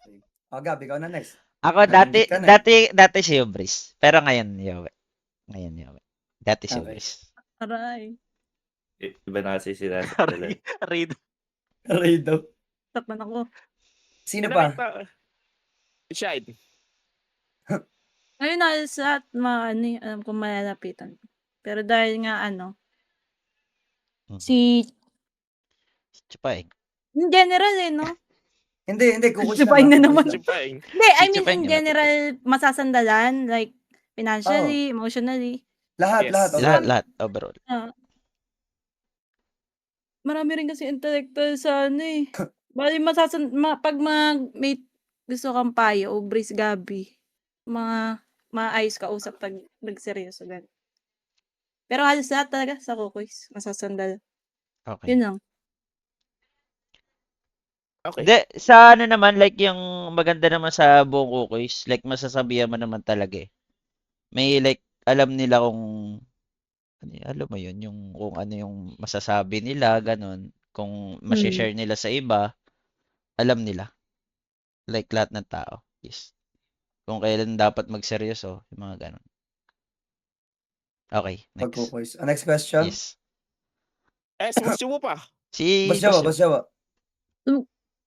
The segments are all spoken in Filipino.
Okay. Gab, ikaw na next. Ako Nabanggit ka na eh. dati si Hubris. Pero ngayon Yowie. Ngayon Yowie. Dati si Okay. Hubris. Aray. Iba na kasi sila sa dala. Read. Aray daw. Takpan ako. Sino pa? Shine. Ngayon na sa alam ko malalapitan. Pero dahil nga si Chupaeng. in general no? Hindi, kukush Chupaeng na naman. kukush Chupaeng. Hindi, I Si mean Chupaeng in naman. general masasandalan like financially, emotionally. Lahat, Yes. lahat. Okay. Lahat overall. Marami rin kasi intellectual sa Bali pag may gusto kang payo o Brice Gabi, maayos ka usap pag nagseryoso gan. Pero halos lahat talaga sa Kukoys, masasandal. Okay. Yun lang. Okay. Hindi, sa naman, like yung maganda naman sa buong Kukoys, like masasabihan mo naman talaga eh. May like, alam nila kung, alam mo yun, yung kung ano yung masasabi nila, ganun. Kung share nila sa iba, alam nila. Like lahat ng tao. Yes. Kung kailan dapat magseryoso, yung mga ganun. Okay, next. Pag-kukoys. Next question. Yes. Gusto mo pa? Si Boss Jawa.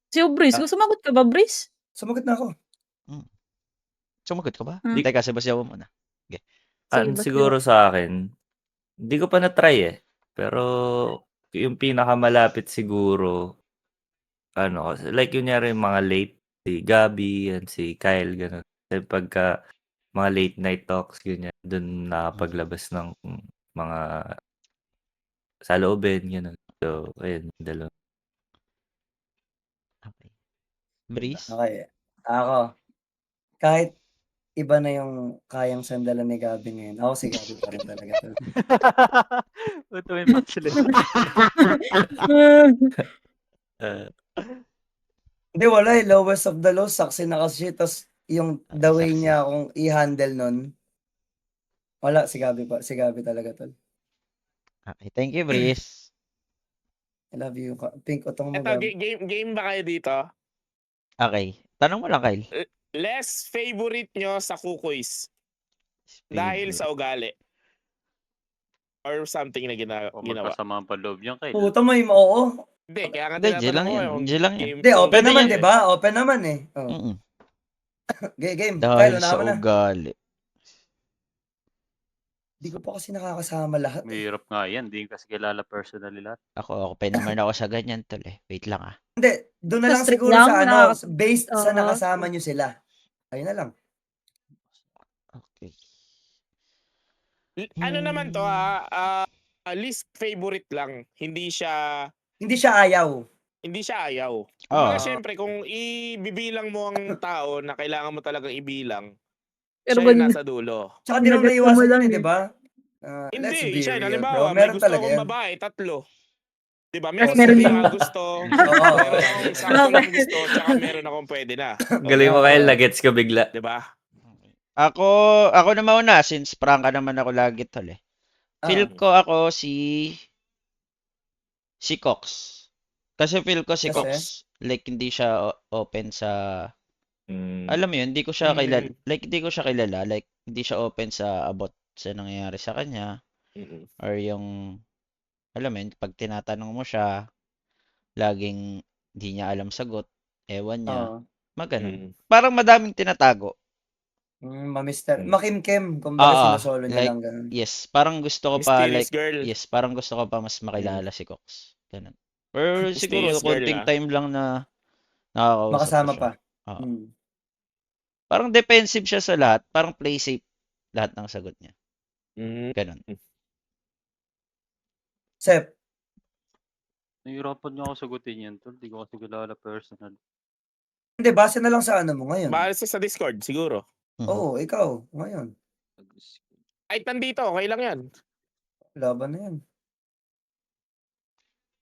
Si Brice, sumagot ka ba, Brice? Sumagot na ako. Sumagot ka ba? Hmm. Teka, si Boss Jawa muna. Sige, Boss Siguro sa akin, hindi ko pa na-try eh. Pero yung pinakamalapit siguro, like yun yung mga late, si Gabi and si Kyle, gano'n. Kasi pagka mga late night talks, ganyan, dun nakapaglabas ng mga saloobin, gano'n. So, ayun, dalawa. Okay. Breeze? Okay. Ako. Kahit iba na yung kayang sandalan ni Gabi ngayon. Ako si Gabi pa rin talaga. Ito may match sila. Hindi, wala eh. Lowest of the low. Saksi na kasi. Tapos yung the way Saksi. niya kung i-handle nun. Wala, si Gabi pa. Si Gabi talaga tol. Okay, thank you, Breeze. I love you. Pink utong mo, Ito, Gab. game ba kayo dito? Okay. Tanong mo lang, Kyle. Less favorite nyo sa Kukoys dahil sa ugali. Or something na ginawa. Magkasama ang paloob yan kay. Puta mo yung oo. Hindi, kaya nga Hindi, G lang tinatanong ko yan. yung G lang yan. game. Hindi, open Pwede naman, yan. di ba? Open naman eh. Oh. Mm-mm. Game. Dahil Kyle, sa unahan mo na. ugali. Di ko pa kasi nakakasama lahat. Mahirap nga yan. Hindi kasi kilala personally lahat. Ako pa naman ako sa ganyan, tol eh. Wait lang ah. Hindi, doon na Sa lang strict siguro lang, sa based sa Oo. nakasama nyo sila. Ayun na lang. Okay. Ano naman to least favorite lang. Hindi siya ayaw. ayaw. Oo. Kumbaga, syempre, kung ibibilang mo ang tao na kailangan mo talagang ibilang, Pero siya yung ganun- nasa dulo. Tsaka di naman Nag-get mo naiwasan lang yun, eh. di ba? Let's Hindi, be siya, real, halimbawa, bro. may Meron gusto talaga akong yan. babae, 3. Diba? Meron Meron din. nga gusto, Oo. meron akong sakto lang gusto, tsaka meron akong pwede na. Galing mo, Kyle, nagets ko bigla. Diba? Ako na mauna since prangka naman ako lagi, tol eh. Feel Ah. ko ako si Cox. Kasi feel ko si Kasi? Cox, like hindi siya open sa, alam mo yun, hindi ko siya kilala, like hindi siya open sa about sa nangyayari sa kanya, or yung, alam mo yun, pag tinatanong mo siya, laging hindi niya alam sagot, ewan niya, Oo. maganon. Parang madaming tinatago. Mamister. Makimkim. Kumbaga sinusolo niya like, lang ganun. yes, parang gusto ko pa, Mysterious like, girl. yes, parang gusto ko pa mas makilala si Cox. Ganun. Pero siguro, Mysterious girl, konting time lang na nakakausap Makasama ko siya. pa. Oo. Mm. Parang defensive siya sa lahat. Parang play safe lahat ng sagot niya. Ganun. Sep. Nahihirapan niyo ako sagutin yan, tol. Hindi ko kasi kilala personal. Hindi, base na lang sa ano mo ngayon. Base sa Discord, siguro. Oo, ikaw. Ngayon. Ay, nandito, okay lang yan. Laban na yan.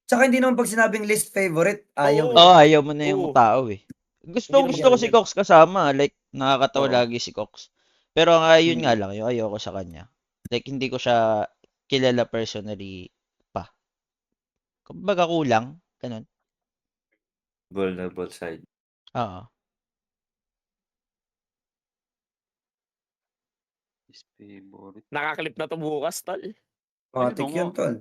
Tsaka hindi naman pag sinabing list favorite, ayaw. Oo. Ayaw mo na yung Oo. tao eh. Gusto Hindi ko naman si yan. Cox kasama. Like, nakakatawa Oo. lagi si Cox. Pero yun nga lang, yung ayoko sa kanya. Like, hindi ko siya kilala personally pa. Kumbaga kulang. Ganun. Vulnerable side. Oo. Least favorite. Nakaklip na to bukas, tol. Matik Ayun, yun, oo. tol.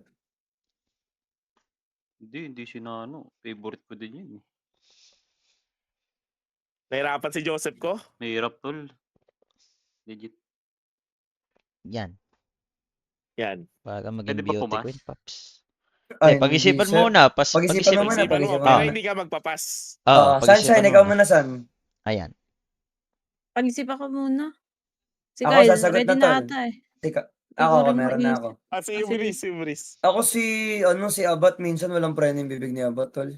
Hindi sinano. Favorite ko din yun. Nahirapan si Joseph ko. Mahirap, tol. Legit. Yan. Yan. Para maging Pwede ba beauty pumas? queen, Paps. Ay, Pag-isipan hindi, sir. muna. Pag-isipan mo muna, Pag-isipan mo, pag-isipan pero muna. hindi ka magpapas. Oo, Sunshine, pag-isipan ikaw muna. muna, San. Ayan. Pag-isipan ko muna. Si Ako, Kyle, sasagot ready na, na tol. ata eh. Ako, rin meron na maisip. ako. Si sige. Ibris, si Ibris. Ako si Abat, minsan walang preno yung bibig ni Abat, tol.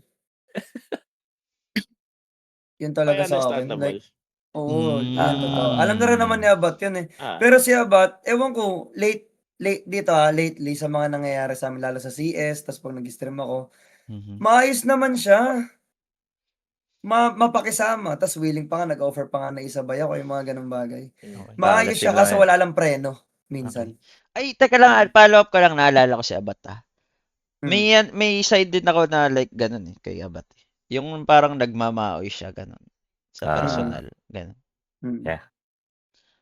Yun Ay, talaga sa akin. understandable. Like, oo, Mm. yan totoo. Alam na rin naman ni Abat yun eh. Ah. Pero si Abat, ewan ko, lately sa mga nangyayari sa amin, lalo sa CS, tas pag nag-stream ako, Mhm. maayos naman siya. Mapakisama, tas willing pa nga, nag-offer pa nga na isabay ako yung mga ganung bagay. Okay. Maayos siya Sila kaso eh. wala lang preno, minsan. Ay, teka lang, follow up ko lang, naalala ko si Abat ah. Mm. May side din ako na like ganun eh, kay Abat. Yung parang nagmamaoy siya, ganun. Sa Ah. personal, ganun. Mm. Yeah.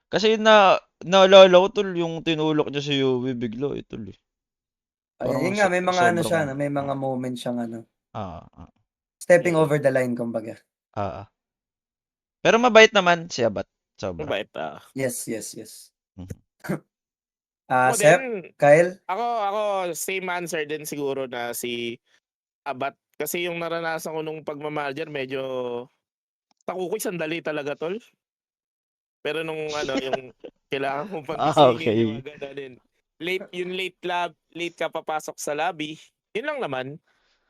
Kasi naalala ko tol, yung tinulok niya si Yowie bigla eh, tol eh. Ay, Parang yun nga, may mga ano siya, sobrang- may mga moments siyang ano, Ah. stepping Mm. over the line, kumbaga. Pero mabait naman si Abat. Sobra. Mabait. Yes. Mhm. Ako Sep, din, Kyle? ako same answer din siguro na si Abat. Kasi yung naranasan ko nung pagmamahal dyan, medyo takukoy sandali talaga, tol. Pero nung yung kailangan mong pagisingin, Okay. yung mga gano'n. Late ka papasok sa lobby, yun lang naman.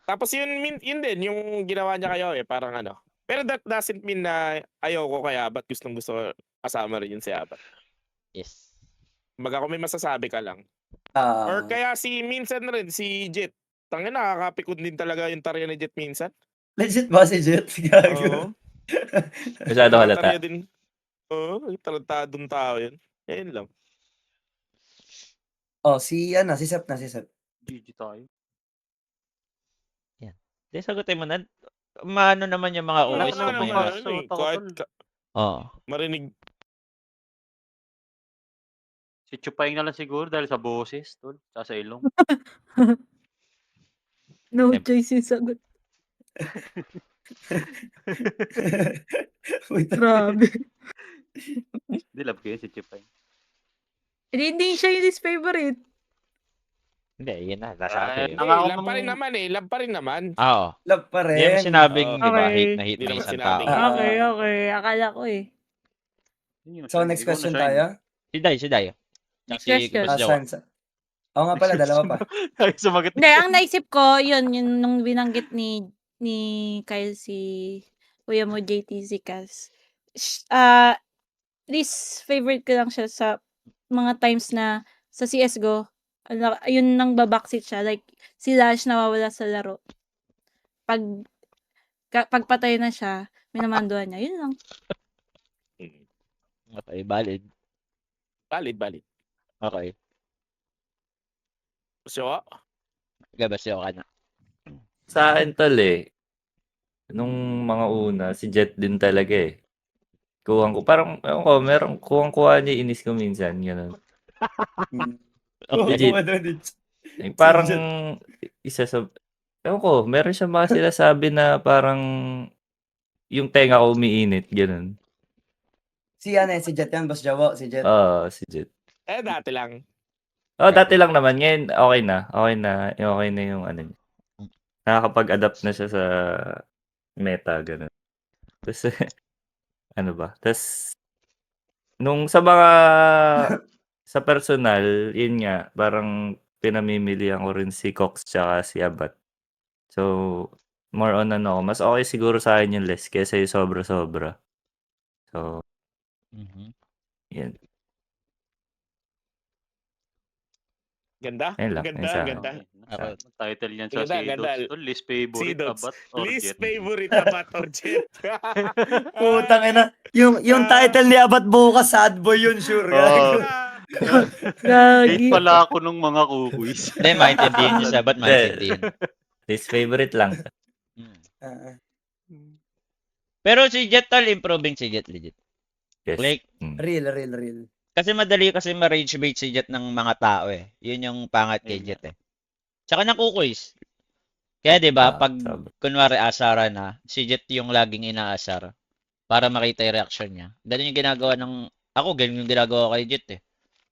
Tapos yun din, yung ginawa niya kayo parang Pero that doesn't mean na ayaw ko kay Abat, gusto ko kasama rin yun si Abat. Yes. Baga kung may masasabi ka lang. Or kaya minsan rin, si Jet. Tangina, nakakapikon din talaga yung tarya ni Jet minsan. Legit ba si Jet? Gago. Oo. Masyado halata. Tarya din. Oo, talentadong tao yun. Ayun lang. Si Sep na, si Sep. GG tayo. Di, sagutin mo na. Maano naman yung mga Wala uwis naman ko may naman. mas. Sagot ako, Kahit tol. Oo. marinig. Si Chupay na lang siguro dahil sa boses, tol. Sa ilong. No Yep. choice yung sagot. Wait, Grabe. Hindi, love ko yun si Chupay. Hindi siya yung least favorite. Hindi, yun na. Nasabi. Ang ako Love pa rin naman Love pa rin naman. Oo. love pa Hindi mo rin. sinabing, Oo. di ba, Okay. hate na hate Hindi na naman isang sinabing tao. hate. Okay. Akala ko eh. Yun yung So, shine. next Ikaw na question shine. tayo. Si Day. Next Si question. Boss Jawa. San? Oo nga pala, dalawa pa. Ay, sumagot. Hindi, ang naisip ko, yun nung binanggit ni Kyle si Kuya mo JTC Cas. Least favorite ko lang siya sa mga times na sa CSGO, ayun nang babackseat siya. Like, si Lash nawawala sa laro. Pagpatay na siya, minamanduhan niya. Yun lang. Okay, valid. Valid. Okay. So, Gabas ka na. Sa akin tol nung mga una, si Jet din talaga Kuwang ko, parang, ewan ko, merong kuwang-kuha niya, inis ko minsan, gano'n. Legit. Parang, isa sa, ewan ko, meron siya mga sinasabi na parang, yung tenga ko umiinit, gano'n. Si Jet yan, Boss Jawa, si Jet. Oo, si Jet. dati lang. Dati lang naman, ngayon, okay na yung ano niya. Nakakapag-adapt na siya sa meta, gano'n. Tapos, ano ba? Tapos, nung sa mga, sa personal, yun nga, parang pinamimilihan ko rin si Cox tsaka si Abat. So, more on mas okay siguro sa akin yung less kaysa yung sobra-sobra. So, yun. Ganda. Ayun lang, Ganda. isa. Ganda. Okay. Title yan sa Ganda. Seedots. Tol, least favorite, Seedots. Abat, or Least Jet. favorite Abat or Jet. Putang ina. Yung title ni Abat bukas, sad boy yun, sure. Oo. Hate Gagi. pala ako nung mga kukuis. Hindi, maintindihan niya siya. Ba't maintindihan? Least favorite lang. Pero si Jet tol, improving si Jet legit. Yes. Like, Real. Kasi madali kasi ma-rage bait si Jet ng mga tao eh. Yun yung pangat kay Ayun nga. Jet eh. Tsaka ng kukuis. Kaya 'di ba, pag Sobra. kunwari asara na, si Jet yung laging inaasar para makita yung reaction niya. Ganun yung ginagawa ganun yung ginagawa kay Jet eh.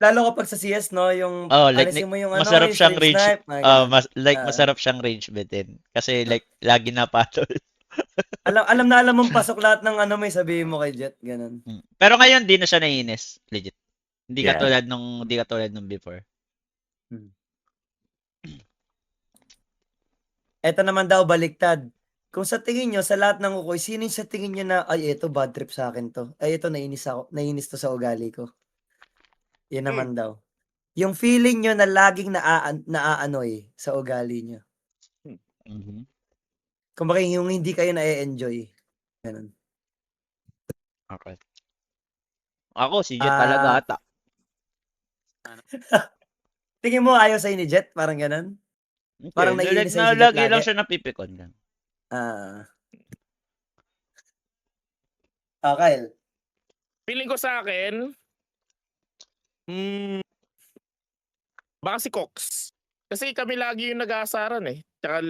Lalo kapag sa CS, no, yung Oh, like alisin mo yung ano, masarap yung siyang straight rage snipe, mga ganun. masarap siyang rage baitin. Kasi like lagi napatol. Alam na alam mong pasok lahat ng ano may sabihin mo kay Jet, ganun. Pero ngayon di na siya naiinis, legit. Hindi Yeah. katulad nung before. Eto naman daw baliktad. Kung sa tingin nyo, sa lahat ng kukoy, sino yung sa tingin nyo na, ay, ito, bad trip sa akin to. Ay, ito, nainis to sa ugali ko. Yan naman daw. Yung feeling nyo na laging naaanoy sa ugali nyo. Mhm. Kumbaga, yung hindi kayo na-enjoy. Ganun. Okay. Ako si Jet talaga ata. Tingin mo ayaw sa'yo ni Jet? Parang ganun? Parang Like naiinis na sa'yo si Jet lagi lang lagi? siya napipikon lang. Kyle. Feeling ko sa akin, baka si Cox. Kasi kami lagi yung nag-aasaran eh. Tsaka,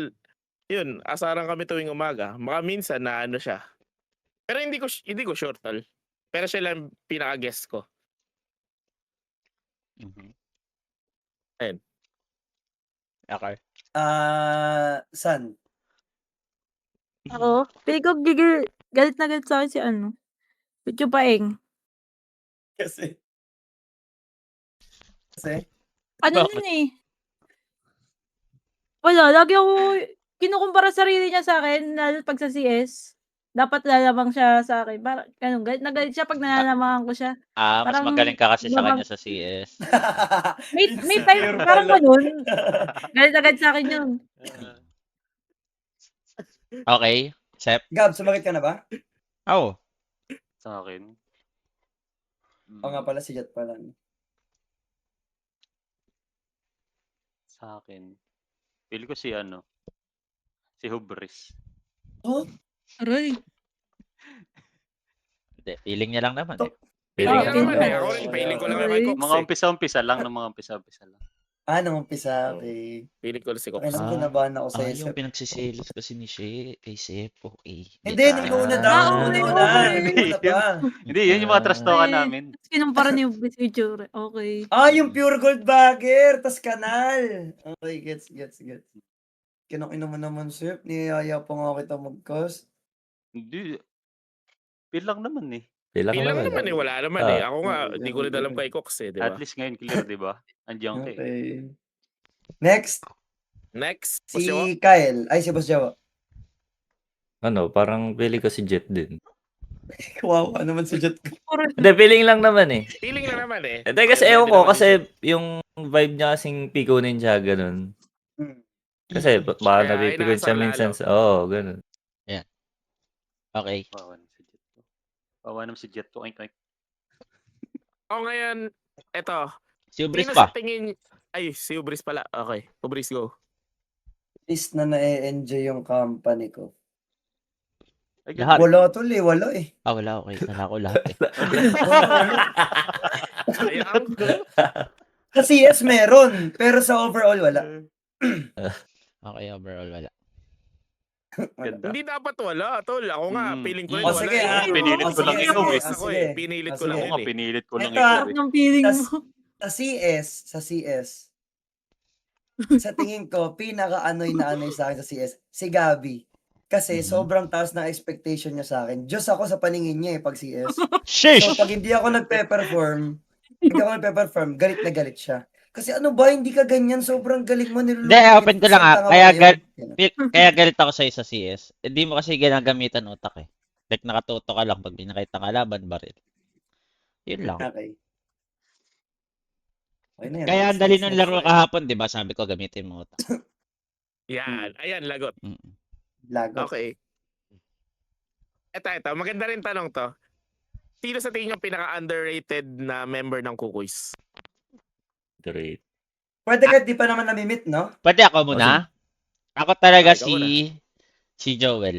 yun, asaran kami tuwing umaga. Baka minsan na ano siya. Pero hindi ko sure, tol. Pero siya lang pinaka-guess ko. Mhm. Ayun. Okay. San? Ako, feeling ko galit na galit sa'kin si ano, Pichu Paeng. Kasi? Ano Bakit? yun eh. Wala, lagi ako kinukumpara sarili niya sa'kin lalo pag sa CS. Dapat lalamang siya sa'kin. Parang ganun, galit na galit siya pag nalalamangan ko siya. Mas Parang magaling ka kasi sa babang kanya sa CS. may time parang ganun. Galit na galit sa'kin yun. Okay. Sep. Gab, sumakit ka na ba? Oh. Sa akin. O nga pala, si Jet pala. Sa akin. Feel ko si ano. Si Hubris. Oh? Aray. Hindi, feeling niya lang naman eh. Feeling Ah, ko feeling naman ko. eh. Ako rin, feeling ko lang Okay. kay Cox Mga eh. umpisa-umpisa lang. Ng mga umpisa-umpisa lang. Nung umpisa, okay. Feeling ko lang si Cox. Okay, naman kinabahan ako sa yung Sep. pinagsiselos kasi ni Shea kay Sep. Okay. Hindi, nung una daw. Ah, Nung okay, una. okay. Nung una pa. Hindi, yun yung mga trash talk Okay. namin. Tapos kinumpara ni Hubris yung itsura. Okay. Yung pure gold bagger, tas kanal. Okay, gets. Kinakina mo naman, Sep. Niyaya pa nga kita mag-cast. Hindi. Feel lang naman eh. Feeling naman eh. Wala naman eh. Ako nga, Okay, di ko rin alam kay Cox eh. Di At ba? least ngayon clear, di ba? Andiyan ka eh. Okay. Next, Next. si Boss Jawa. Kyle. Ay, si Boss Jawa. Parang feeling ko si Jet din. Kawawa naman si Jet. Hindi, feeling lang naman eh. Feeling na naman eh. Hindi, kasi Pwede ewan ko, naman kasi i-ship. yung vibe niya kasing Pico Ninja, ganun. Kasi baka Kaya napipikon siya inaasar minsan lalo. sa, ganun. Okay. Bawa naman si Jet to. Bawa naman si Jet to. Oink, oink. O ngayon, eto. Si Ubris Sino pa. sa tingin... Ay, si Ubris pala. Okay. Ubris, go. Least na na-enjoy yung company ko. Ay, Lahat. Wala tol eh, wala eh. Wala, okay. Wala ko lahat eh. Sayang. Sa CS meron, pero sa overall wala. Okay, overall wala. Ganda. Hindi dapat wala, tol. Ako nga, feeling ko rin O wala. sige, eh. Pinilit ko lang ikaw eh. Ako eh. Pinilit ko lang Oo yun nga, eh. pinilit ko lang Ito, ikaw Sarap eh. ng feeling Tas- mo. Sa CS, sa tingin ko, pinaka-anoy na anoy sa akin sa CS, si Gabi. Kasi sobrang taas ng expectation niya sa akin. Diyos ako sa paningin niya pag CS. Sheesh! So, pag hindi ako nagpe-perform, galit na galit siya. Kasi ano ba, hindi ka ganyan, sobrang galing mo, Hindi, nilulungkit. open ko lang Isang ah. tanga mo Kaya, ngayon. kaya galit ako sa'yo sa CS. Hindi mo kasi ginagamitan utak eh. Like nakatuto ka lang pag binakita ka laban, baril. Yun lang. Okay. Okay na yan. Kaya ang Next, dali next, ng next. laro kahapon, di ba? Sabi ko, gamitin mo utak. Yan. Ayan, lagot. Mm. Lagot. Okay. Ito. Maganda rin tanong to. Sino sa tingin yung pinaka-underrated na member ng Kukuys? Great. Pwede kahit di pa naman namimit, no? Pwede ako muna? Ako talaga Okay, ikaw muna. si Joel.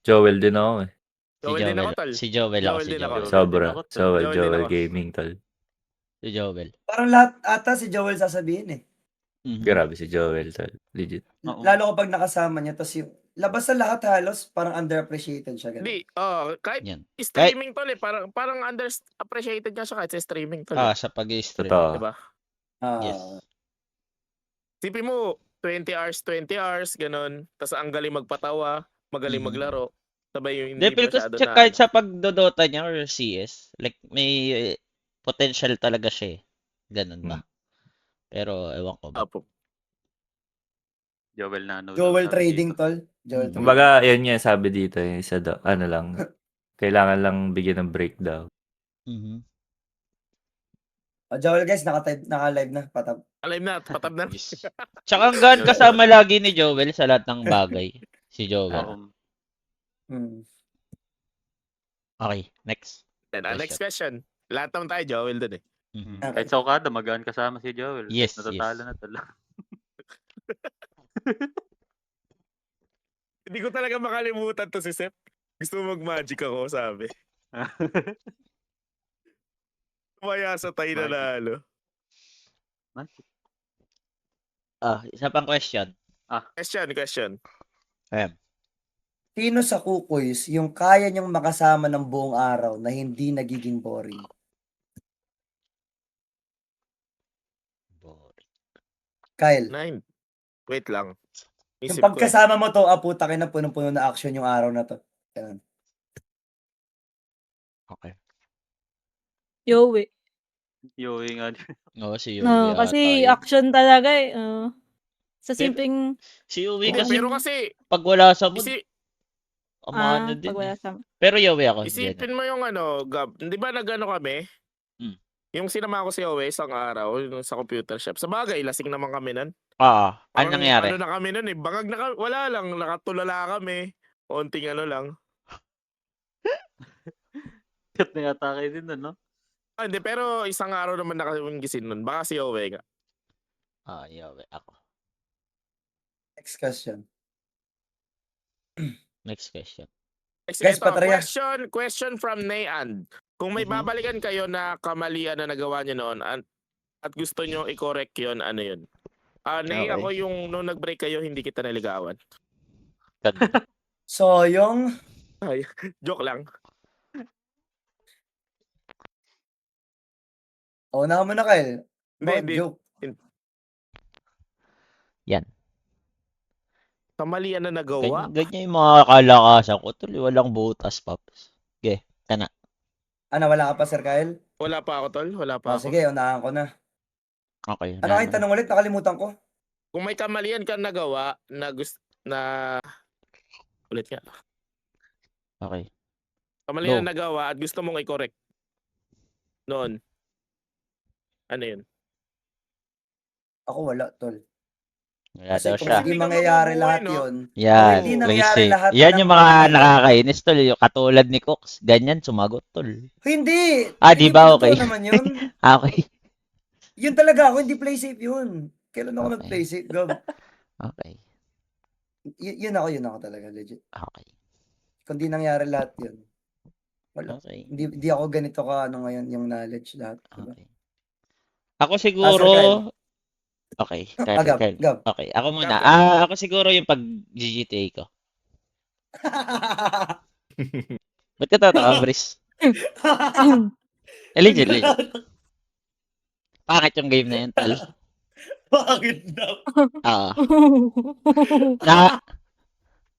Joel din ako eh. Si Joel din ako, tol. Si Joel ako, Joel si din ako. Joel. Sobra. Joel din ako, tol. Joel din Joel ako. Gaming, tol. Si Joel. Parang lahat ata si Joel sasabihin eh. Mhm. Grabe si Joel, tol. Legit. Oo. Lalo kapag nakasama niya, tapos yung labas sa lahat halos, parang underappreciated siya. Ganun. Hindi, kahit Yan. streaming tol eh, parang underappreciated nga siya kahit sa streaming tol eh. Sa pag-i-stream. Totoo. Diba? Yes. Sipin mo, 20 hours, ganun. Tapos ang galing magpatawa, magaling Mhm. maglaro. Sabay yung Hindi, hindi pero masyado kasi na kahit sa pagdodota niya or CS, like may potential talaga siya eh. Ganun ba? Pero ewan ko ba. Apo. Joel Nano. Joel sabi Trading, dito. tol. Joel Mm. Trading. Kumbaga, yan nga sabi dito, yung isa daw, ano lang, kailangan lang bigyan ng break daw. Mhm. Joel guys, naka-live na. Patab. Alive na, patab na. Yes. Tsaka hanggang kasama lagi ni Joel sa lahat ng bagay. Si Joel. Oo. Hmm. Okay, next. Then, next question. Lahat naman tayo, Joel dun eh. Mhm. Okay. Kahit sa Okada, magaan kasama si Joel. Yes, Natatalo yes. na tala. Hindi ko talaga makalimutan to si Sep. Gusto mo mag-magic ako, sabi. Tumaya sa tayo na Magic. lalo. Isa pang question. Question. Ayan. Sino sa Kukoys yung kaya niyang makasama ng buong araw na hindi nagiging boring? Kyle, Nine. Wait lang. yung Isip ko eh. pagkasama mo to, puta ka na punong-puno na action yung araw na to. Ganun. Okay. Yowie. Yowie nga. Oo, si Yui No, ata kasi yun. action talaga eh. Sa Pero- simpleng Si Yui Hindi, kasi pero kasi, pag wala sa mood, ano din pag wala eh. sa Pero Yui ako. isipin mo yung Gab. Di ba nag-ano kami? Hmm. Yung sinama ko si Owe isang araw yung sa computer shop. Sa bagay, lasing naman kami nun. Ano Parang nangyari? Ano na kami nun eh. Bangag na wala lang. Nakatulala kami. Konting ano lang. Kat na yata kayo din, no? Hindi, pero isang araw naman nakawinggisin nun. Baka si Owe nga. Yui ako. Next question. Next question. Guys, Ito, patarya. question from Nayan. Kung may Mhm. babalikan kayo na kamalian na nagawa niyo noon at gusto nyo i-correct yun, ano yun? Nay, Okay. ako yung nung nag-break kayo, hindi kita naligawan. Ganda. So, yung Joke lang. una mo na, Kyle. Hindi, Bakit hindi. joke? Yan. Kamalian na nagawa? Ganyan yung mga kalakasan ko. Tuloy, walang butas, Paps. Okay, kana. Ano, wala ka pa, Sir Kyle? Wala pa ako, tol. Wala pa ako. Sige, unahan ko na. Okay. Ano kayong tanong ulit? Nakalimutan ko. Kung may kamalian ka nagawa na ulit nga. Okay. Kamalian Go. na nagawa at gusto mong i-correct noon. Ano yun? Ako wala, tol. Wala Kasi daw kung siya. hindi Hindi ka mangyayari mabubuhay, lahat no? yun, Yan, hindi nangyari crazy. lahat Yan ng yung mga mga- nakakainis, tol. Yung katulad ni Cox. Ganyan, sumagot, tol. hindi! Di ba Totoo okay? naman yun. Okay. Yun talaga ako, hindi play safe yun. Kailan ako Okay. nag-play safe, Gab? Okay. Yun ako talaga, legit. Okay. Kung di nangyari lahat yun, wala. Okay. Hindi ako ganito ka, ngayon, yung knowledge lahat. Diba? Okay. Ako siguro... Kyle. Okay. Gab. Kyle. Okay. Ako muna. Gab. Ako siguro yung pag-GTA ko. Ba't ka tataka, Brice? Legit. Pangit yung game na yun, tol. Bakit daw?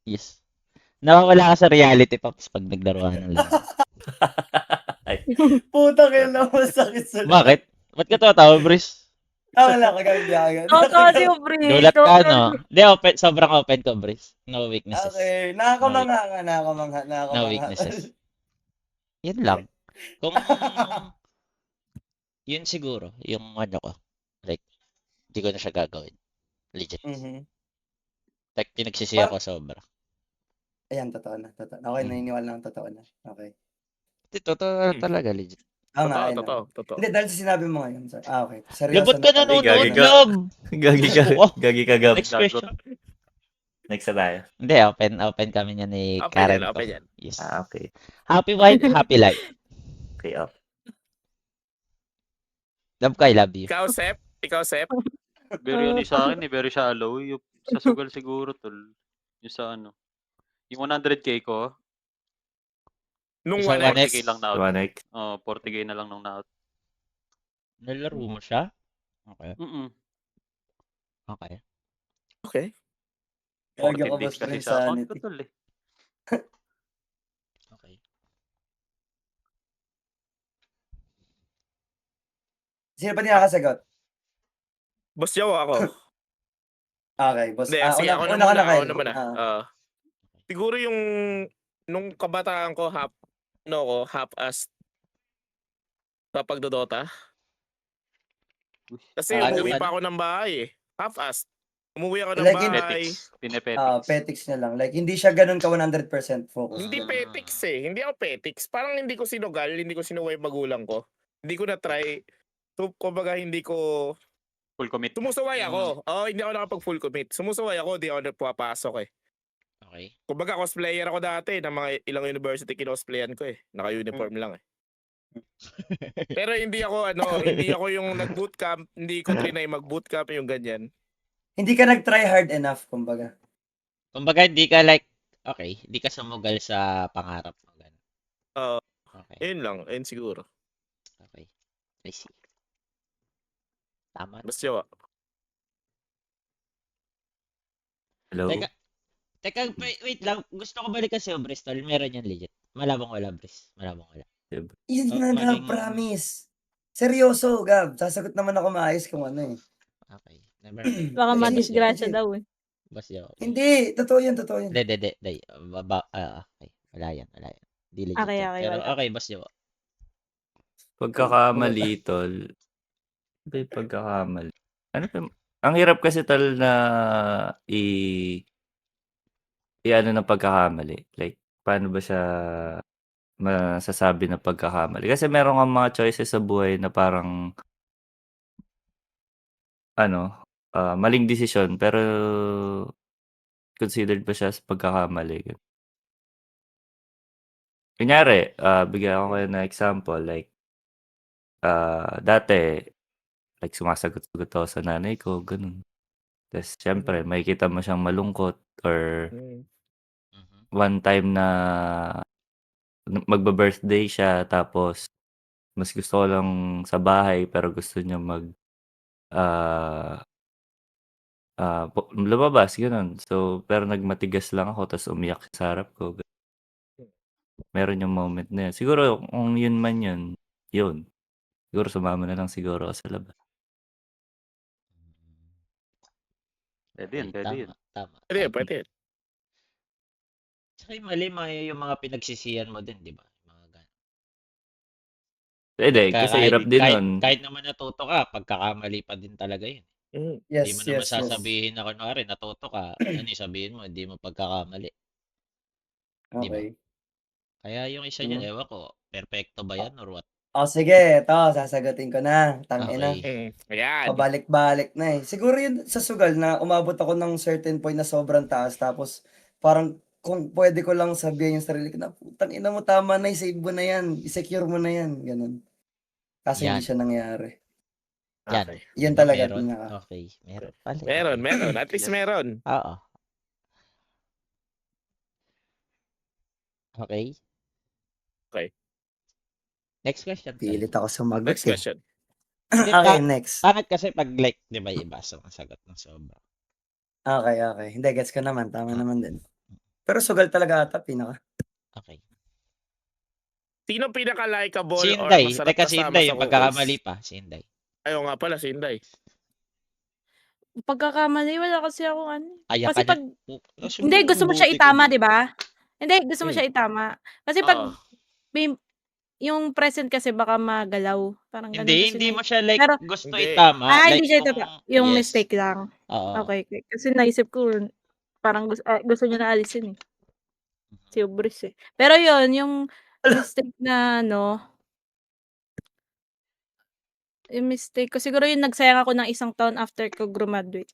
Yes. Nawawala ka sa reality, Pops, pag naglaro ka ng laro. Puta kayo na masakit sa Bakit? Ba't ka tatawa, Brice? Wala ka ganun, di ako Totoo si Ubri. Gulat ka, no? Hindi, sobrang open ko, Brice. No weaknesses. Okay, nakakamangha. No weaknesses. Yan lang. Kung yun siguro, yung ano ko. Like, hindi ko na siya gagawin. Legit. Mhm. Like, pinagsisi ako sobra. Ayan, totoo na. Okay, naniniwala lang totoo na. Okay. Totoo talaga, legit. Ayun. Totoo. Hindi, dahil sa sinabi mo ngayon. Okay, seryoso Labot ka na. nanonood, Gagi ka. Job! Gagi ka, Gab. Next question. Next na tayo. Hindi, open kami niya ni Karen. Open yan. Yes. Okay. Happy wife, happy life. Okay, up. Love ko, I love you. Ikaw, Sep? Ikaw, Sep? Very ano sa akin eh, very shallow. Yung sa sugal siguro, tol. Yung sa ano. Yung 100k ko, Nung Sa 1x? 40k lang na out. 1x. 40k na lang nung na out. Nalaro mo siya? Okay. Okay. Okay. Lagi 40 ako bits basta kasi rin sa account sanity. ko, tol eh. Okay. Sino pa di nakakasagot? Boss Joe, ako. Okay, boss. Hindi, sige, ako na Una ka muna. na, Ako Kyle. na muna. Siguro yung nung kabataan ko, half-assed sa pagdodota. Kasi Ano umuwi ka pa na? ako ng bahay eh. Half-assed. Umuwi ako ng Like bahay. Petics. Pinepetics. Petics na lang. Like, hindi siya ganun ka 100% focus. Hindi petics eh. Hindi ako petics. Parang hindi ko sinugal, hindi ko sinuway magulang ko. Hindi ko na-try. So, kumbaga, hindi ko... Full commit. Sumusuway ako. Hindi ako nakapag-full commit. Sumusuway ako, di ako napapasok eh. Okay. Kumbaga, cosplayer ako dati. Ng mga ilang university kinosplayan ko eh. Naka-uniform lang eh. Pero hindi ako yung nag-bootcamp. Hindi ko trinay mag-bootcamp yung ganyan. Hindi ka nag-try hard enough, kumbaga. Kumbaga, hindi ka like, okay, hindi ka sumugal sa pangarap mo. Ganun. Okay. Yun lang. Yun siguro. Okay. I see. Tama. Basta yawa. Hello? Teka, wait lang. Gusto ko balik kasi yung Bristol. Meron yan legit. Malabang wala, Bris. Malabang wala. Yun na, maling- promise. Seryoso, Gab. Sasagot naman ako maayos kung ano eh. Okay. Never Baka Legit, madisgrasya legit. daw eh. Basta yun. Hindi, totoo yan, totoo yan. Hindi. Okay. Wala yan. Di legit Okay, yan. okay, Pero wala. okay, basta yun. Pagkakamali, tol. Ano ba yung pagkakamali? Ano ba? Ang hirap kasi, tol, na ano ng pagkakamali. Like, paano ba siya masasabi na pagkakamali? Kasi meron kang mga choices sa buhay na parang maling desisyon pero considered ba siya sa pagkakamali? Kunyari, bigyan ko kayo ng example. Like, dati, like, sumasagot-sagot ako sa nanay ko, ganun. Tapos, syempre, makikita mo siyang malungkot or one time na magba-birthday siya tapos mas gusto ko lang sa bahay pero gusto niya lumabas, ganun. So, pero nagmatigas lang ako tapos umiyak siya sa harap ko. Meron yung moment na yun. Siguro, kung yun man yun. Siguro sumama na lang siguro ako sa labas. Pwede yun. Tama. Pwede. Tsaka yung mali, yung mga pinagsisiyan mo din, di ba? Mga ganun. Pwede, kasi hirap din nun. Kahit naman natuto ka, pagkakamali pa din talaga yun. Yes, Hindi mo naman yes. sasabihin na kunwari, natuto ka, sabihin mo, hindi mo pagkakamali. Di ba? Okay. Kaya yung isa dyan, ewan ko, perfecto ba yan or what? Sige, ito, sasagutin ko na. Tangina. Okay. Ayan. Pabalik-balik na eh. Siguro yun sa sugal na umabot ako ng certain point na sobrang taas tapos parang kung pwede ko lang sabihin yung sarili ko na putang ina mo, tama na, i-save mo na yan, i-secure mo na yan, ganun. Kasi hindi Yan. siya nangyari. Yan. Okay. Yun Di ba talaga meron? pinaka. Okay, meron pala. Meron. At least meron. Oo. Okay. Okay. Next question. Pilit ako sumagot Next eh. question. Okay, next. Pangit kasi pag like, di ba, iba sa mga sagot ng sobra. Okay. Hindi, gets ko naman. Tama naman din. Pero sugal talaga ata, pinaka. Okay. Sino pinaka-likeable Si or Inday. masarap Teka, si kasama Inday, sa yung pagkakamali kukuis? pa. Si Inday. Ayaw nga pala, si Inday. Pagkakamali, wala kasi ako ano. Ayak Kasi ka pag, na. hindi, gusto mo siya itama, di ba? Hindi, gusto mo siya itama. Kasi pag, yung present kasi baka magalaw. Parang ganun kasi. Hindi mo siya like Pero, gusto Hindi. itama. hindi siya itama. Yung yes. mistake lang. Oo. Okay. Kasi naisip ko, parang gusto niya na alisin eh. Si Ubris eh. Pero yun, yung mistake na yung mistake ko, siguro yung nagsayang ako ng 1 taon after ko graduate.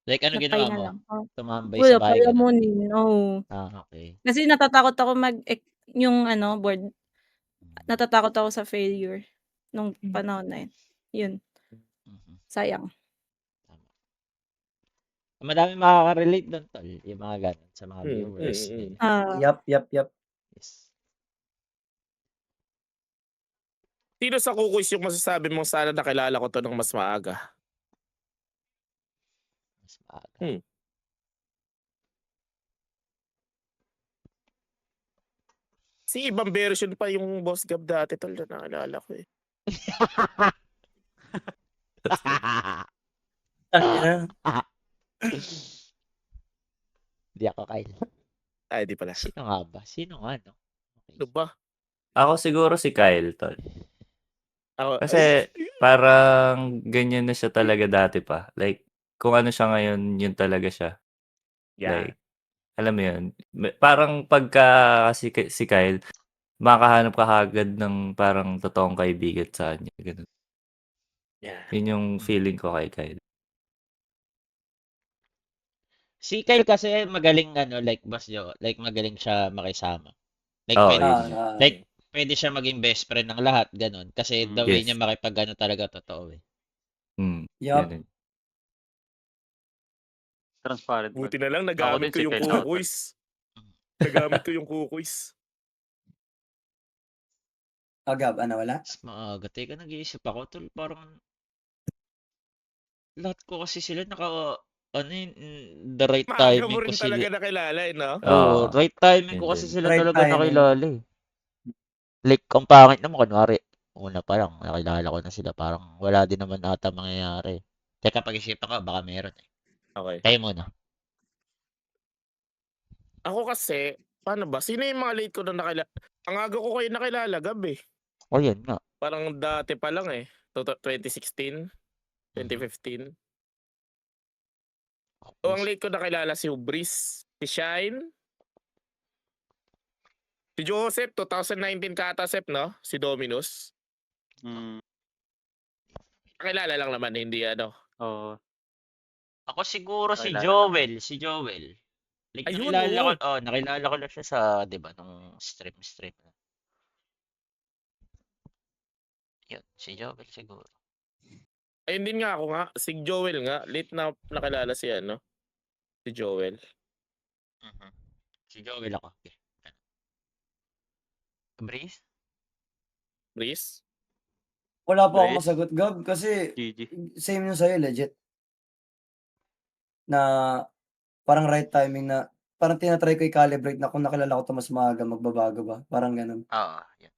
Like, ano ginawa Nagpahinga mo? lang. Tumambay Wala, sa bahay ka na? palamunin. Oo. Okay. Kasi natatakot ako yung board. Natatakot ako sa failure. nung panahon na yun. Yun, Mhm. sayang. Tama. Madami makaka-relate doon, tol. Yung mga ganun sa mga Mm, viewers. mm, mm. Ganyan. Yup, yup, yup. Yes. Sino sa Kukuis yung masasabi mong sana nakilala ko to ng mas maaga? Mas maaga. Hmm. Si ibang version pa yung Boss Gab dati tol na nakilala ko eh. Tangina. Di ako Kyle. Ay, di pala. Sino nga ba? Sino nga, no? Okay. Ano ba? Ako siguro si Kyle, tol. Ako, Kasi parang ganyan na siya talaga dati pa. Like, kung ano siya ngayon, yun talaga siya. yeah. Like, alam mo yun. Parang pagka si Kyle, makahanap ka agad ng parang totoong kaibigan sa kanya. Ganun. Yeah. Yun yung feeling ko kay Kyle. Si Kyle kasi magaling like Boss Joe, like magaling siya makisama. Like Oo, pwede, yun Ah, yun. ah, like pwede siya maging best friend ng lahat, ganun. Kasi the way Yes. niya makipag talaga totoo eh. yup. Ganun. Transparent ba? Buti na lang Ako nagamit din ko si yung Kyle na tol. Kukuis. Nagamit ko yung Kukuis. Agab, ano, wala? Mas maaga. Teka, nag-iisip ako, tol. Parang lahat ko kasi sila ano yun, the right Maaga mo timing ko rin sila. talaga nakilala eh, no? Oo, right timing yun ko kasi din. sila Right talaga timing. nakilala eh. Like, ang pangit naman, kunwari, una pa lang, nakilala ko na sila. Parang wala din naman ata mangyayari. Teka, pag-isipan ko, baka meron eh. Okay. Tayo muna. Ako kasi, paano ba? Sino yung mga late ko na nakilala? Ang aga ko kayo nakilala, Gab eh. O, yan nga. Parang dati pa lang eh. 2016, 2015. O ang late ko nakilala si Hubris, si Shine, si Joseph, 2019 kata Sep, no? Si Dominus. Mm. Nakilala lang naman, hindi ano. Oo. Ako siguro si Nakilala lang. Joel. Like, Ayun, nakilala ko lang siya sa, di ba, nung stream. Yun, si Joel siguro. Ayun din nga ako nga, si Joel nga. Late na nakilala si ano, si Joel. Mhm. Si Joel ako. Okay. Breeze? Chris? Wala pa akong Brace. masagot, Gab, kasi GG. same yung sa'yo, legit. Na parang right timing na, parang tinatry ko i-calibrate na kung nakilala ko to mas maaga, magbabago ba? Parang ganun. Oo, yun.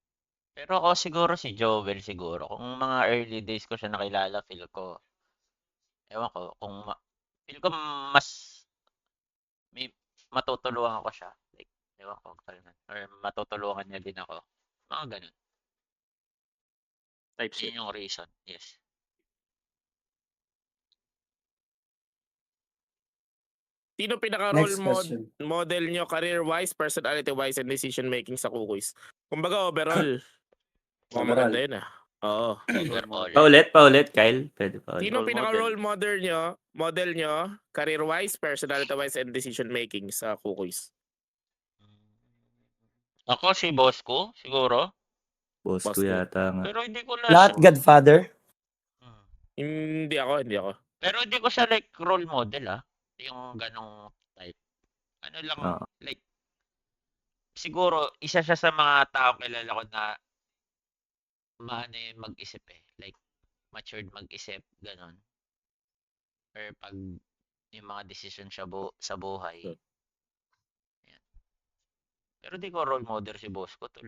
Pero ako siguro si Joel siguro. Kung mga early days ko siya nakilala, feel ko, ewan ko, feel ko mas may matutulungan ko siya. Like, ewan ko, or matutulungan niya din ako. Mga ganun. Type shit. Yun yung reason. Yes. Sino pinaka-role Next question. model nyo career-wise, personality-wise, and decision-making sa Kukuis? Kumbaga overall. Mukhang Overall. maganda yun ah. Oo. Overall. Paulit, Kyle. Pwede pa ulit. Sino Role pinaka-role model nyo, career-wise, personality-wise, and decision-making sa Kukuis? Ako si boss ko, siguro. Boss Boss ko ko. yata nga. Pero hindi ko na Lahat siya. Godfather? Hindi ako. Pero hindi ko siya like role model yung ganong type. Ano lang, Oo. like, siguro, isa siya sa mga tao kilala ko na mag-isip eh. Like, matured mag-isip, ganon. Or pag yung mga decision siya sa buhay. Yan. Pero di ko role model si boss ko, tol.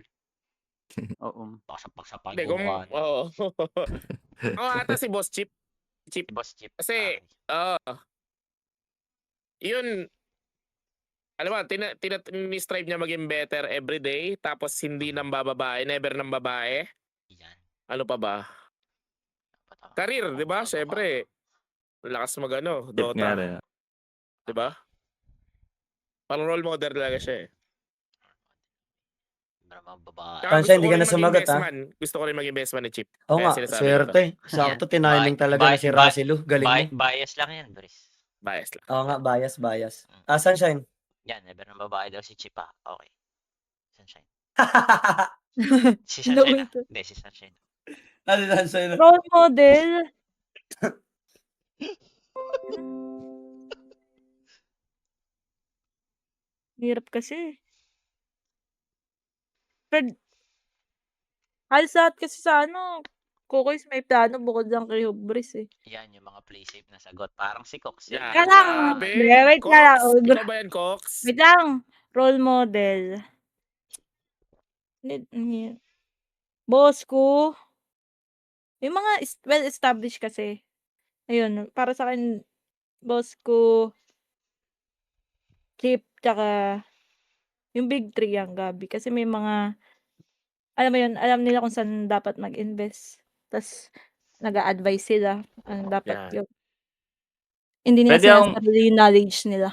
Oo. Paksapak sa Hindi, kung... pagbubukan. Oo. Ako ata si Boss Chip. Si boss Chip. Kasi, yun, alam mo, strive niya maging better every day, tapos hindi nang bababae, never nang babae. Yan. Ano pa ba? Career, di ba? Siyempre, lakas magano, Tip nga Dota. rin. Di ba? Parang role model talaga siya eh. Tsaka Sunshine, hindi ka rin na maging sumagot, best ha? man. Gusto ko rin maging best man ni Chip. Oo Kaya nga, sinasabi ko to. swerte. Sakto, tiniming talaga na si Russell. Galing mo. Bias lang yan, Bris. Bias lang. Oo nga, bias. Sunshine. Yan, never na babae daw si Chipa. Okay. Sunshine. Si No, Sunshine wait. Hindi, si Sunshine. Ano na sa'yo? Role model. Hirap kasi. Pero halos lahat kasi sa ano, Kukoy may plano bukod lang kay Hubris eh. Yan, yung mga play safe na sagot. Parang si Cox yan. Yan, Teka lang. grabe. Wait nga lang. Cox, ikaw ba yan, Cox? Wait lang. Role model. Boss ko. Yung mga well-established kasi. Ayun, para sa akin, boss ko, Chip, tsaka yung big three ang Gabi. Kasi may mga, alam mo yun, alam nila kung saan dapat mag-invest. Tas nag-a-advise sila. Ano dapat Yeah. yun. Hindi nila Pwede akong sinasarili yung knowledge nila.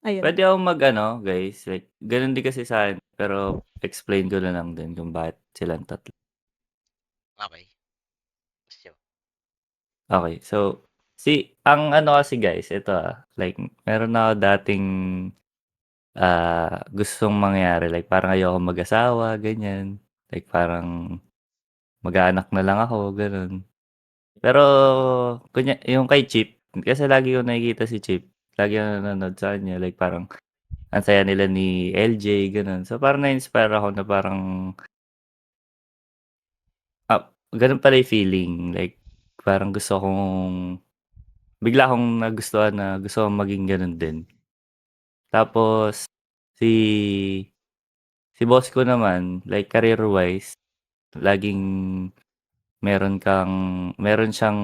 Ayun. pwede akong mag-ano, guys, like gano'n din kasi sa'kin, pero explain ko na lang din kung bakit silang tatlo. Okay. Gusto. Okay, so ang ano kasi guys, ito like meron ako dating gustong mangyari, like parang ayokong mag-asawa, ganyan. Like parang mag-aanak na lang ako, gano'n. Pero yung kay Chip, kasi lagi ko nakikita si Chip, lagi ako nanonood sa kanya, like parang ang saya nila ni LJ, gano'n. So parang na-inspire ako na parang gano'n pala yung feeling, like parang bigla akong nagustuhan na gusto kong maging gano'n din. Tapos si boss ko naman, like career-wise, laging meron siyang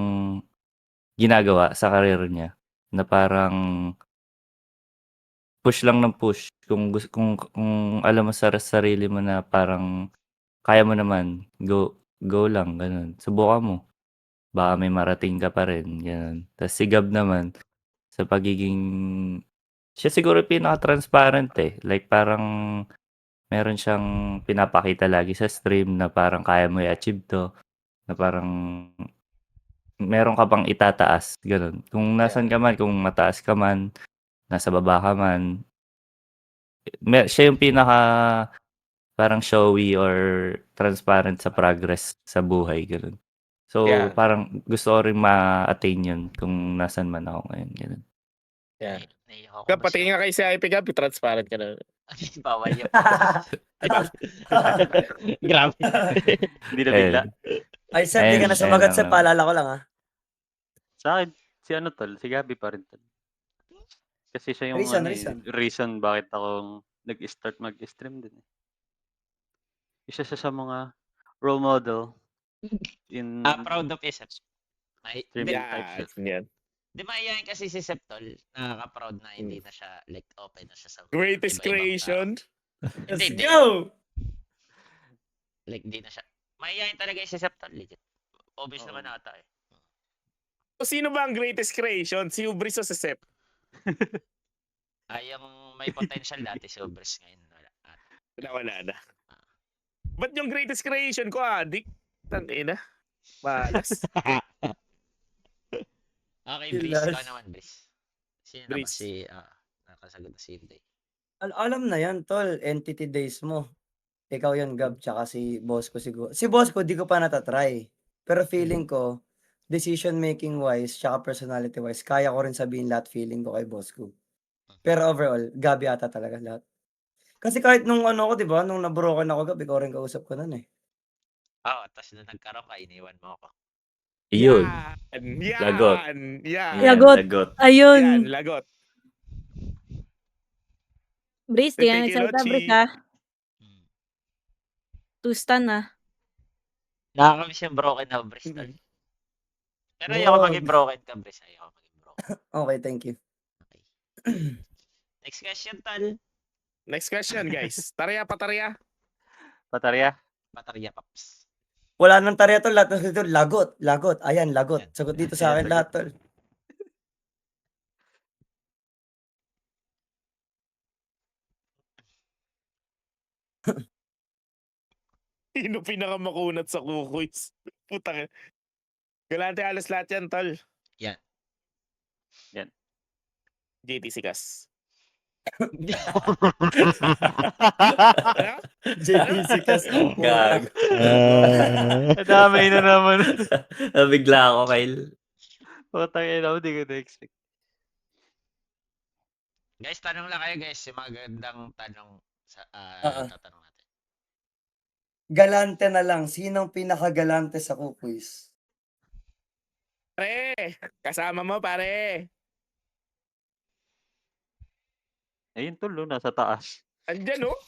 ginagawa sa career niya na parang push lang ng push kung alam mo sa sarili mo na parang kaya mo naman, go lang gano'n. Subukan mo, baka may marating ka pa rin, gano'n. Tas si Gab naman sa pagiging siya siguro pinaka-transparent, like parang meron siyang pinapakita lagi sa stream na parang kaya mo i-achieve 'to, na parang meron ka pang itataas, gano'n. Kung nasaan ka man, kung mataas ka man, nasa baba ka man, siya yung pinaka parang showy or transparent sa progress sa buhay, gano'n. So, Yeah. parang gusto ko rin ma-attain yun kung nasaan man ako ngayon, gano'n. Yeah. Naiyak ako Gab, boss. patingin nga kay si IP Gab, transparent ka na. Bawal yun. Diba? Grabe. Hindi na bigla. Ayun. Ay, sir, di ka na Ayun sumagat, lang sir. naman. Paalala ko lang, ha. Sa akin, si ano tol, si Gabi pa rin tol. Kasi siya yung Reason. bakit ako nag-start mag-stream din. Isa siya sa mga role model in Proud of yourself. Ay, streaming di, type shit. Yan. di maiyahin kasi si Septol, nakaka-proud na hindi na siya, like, open na siya sa Greatest iba-ibang creation. tao. Let's Hindi. go! Like, di na siya. Maiyahin talaga yung si Septol, legit. Obvious Oo. naman ata eh. So, sino ba ang greatest creation? Si Hubris o si Sep? Ay, yung may potential dati si Obres ngayon. Wala. Wala na. Ba't yung greatest creation ko, adik? Tangina. Malas. Okay, Yung Brice. Ikaw last. naman, Brice. Sino na ba Brice. si, nakasagot na si Inday. Alam na yan, tol. Entity days mo. Ikaw yun, Gab, tsaka si boss ko siguro. Si boss ko, di ko pa natatry. Pero feeling ko, decision making wise, tsaka personality wise, kaya ko rin sabihin lahat feeling ko kay boss ko. Pero overall, Gabi ata talaga lahat. Kasi kahit nung ano ko, di ba, nung nabroken ako, Gab, ikaw rin kausap ko nun eh. Oo, tapos nung nagkaroon ka, iniwan mo ako. Yun. Yan. Lagot. Yan. Lagot. Lagot. Ayun. Yan, lagot. Brice, di ka Thank you, nagsalita, Lochi. Brice, ha? Hmm. Tustan, ha? Nakakamiss yung broken na Brice, tol. Pero ayoko Wag. maging broken ka, Brice. Ayoko maging broken. Okay, thank you. Okay. Next question, tol. Next question, guys. Tarya, patarya. Patarya. Batarya Pops. Wala nang tarya, tol. Lahat ng dito, lagot. Lagot. Ayan, lagot. Yan. Sagot dito sa akin Ayan, lahat, lagot. tol. Sino pinakamakunat sa kukuis? Putang. Galante alas lahat yan, tol. Yan. Yan. JT Sikas. Ano? JTC kas. Gago. Nadamay na naman. Nabigla ako, Kyle. Putang ina mo, di ko na-expect. Guys, tanong lang kayo guys. Yung magandang tanong sa tatanong natin. Galante na lang. Sinong pinakagalante sa kukuis? Pare, kasama mo, pare. Ayun tol, no, nasa taas. Andyan, oh.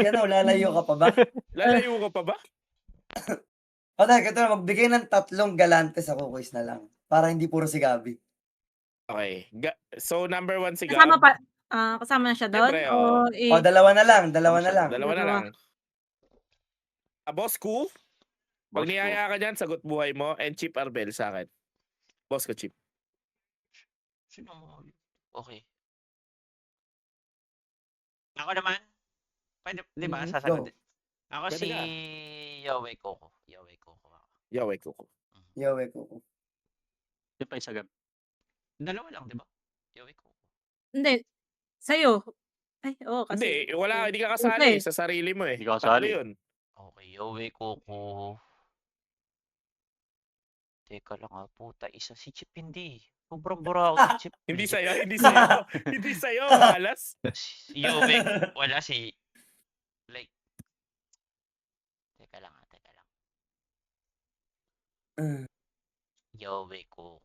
Yan o, lalayo ka pa ba? Lalayo ka pa ba? O dahil ito na, magbigay ng 3 galante sa kukuis na lang. Para hindi puro si Gabi. Okay. So, number 1 si Gab. Kasama pa kasama na siya doon? Siyempre, O oo. O, dalawa na lang. Dalawa na lang. Dalawa na Dalawa. lang. Boss ko, pag Boss ko. niyaya ka dyan, sagot buhay mo. And Chip Arbel sa akin. Boss ko, Chip. Sino mo? Okay. Ako naman, pwede, di ba, Mhm, sasagot go. din. Ako Pwede si ka. Yahweh Coco. Yahweh Coco ako. Yaway ko. Yawe ko. Yung pa isa Gab. Dalawa lang, di ba? Yahweh Coco. Hindi, sa'yo. Ay, oo kasi. Hindi, wala. Hindi ka Isa kasali eh. sa sarili mo eh. Hindi ka Tatlo kasali. yun. Okay, Yahweh Coco. Teka lang nga, puta, isa si Chip hindi. Sobrang burao si Chip. Hindi sa'yo, hindi sa'yo. Hindi sa'yo, malas. Si Yahweh, wala si, like, teka lang. Yahweh Coco.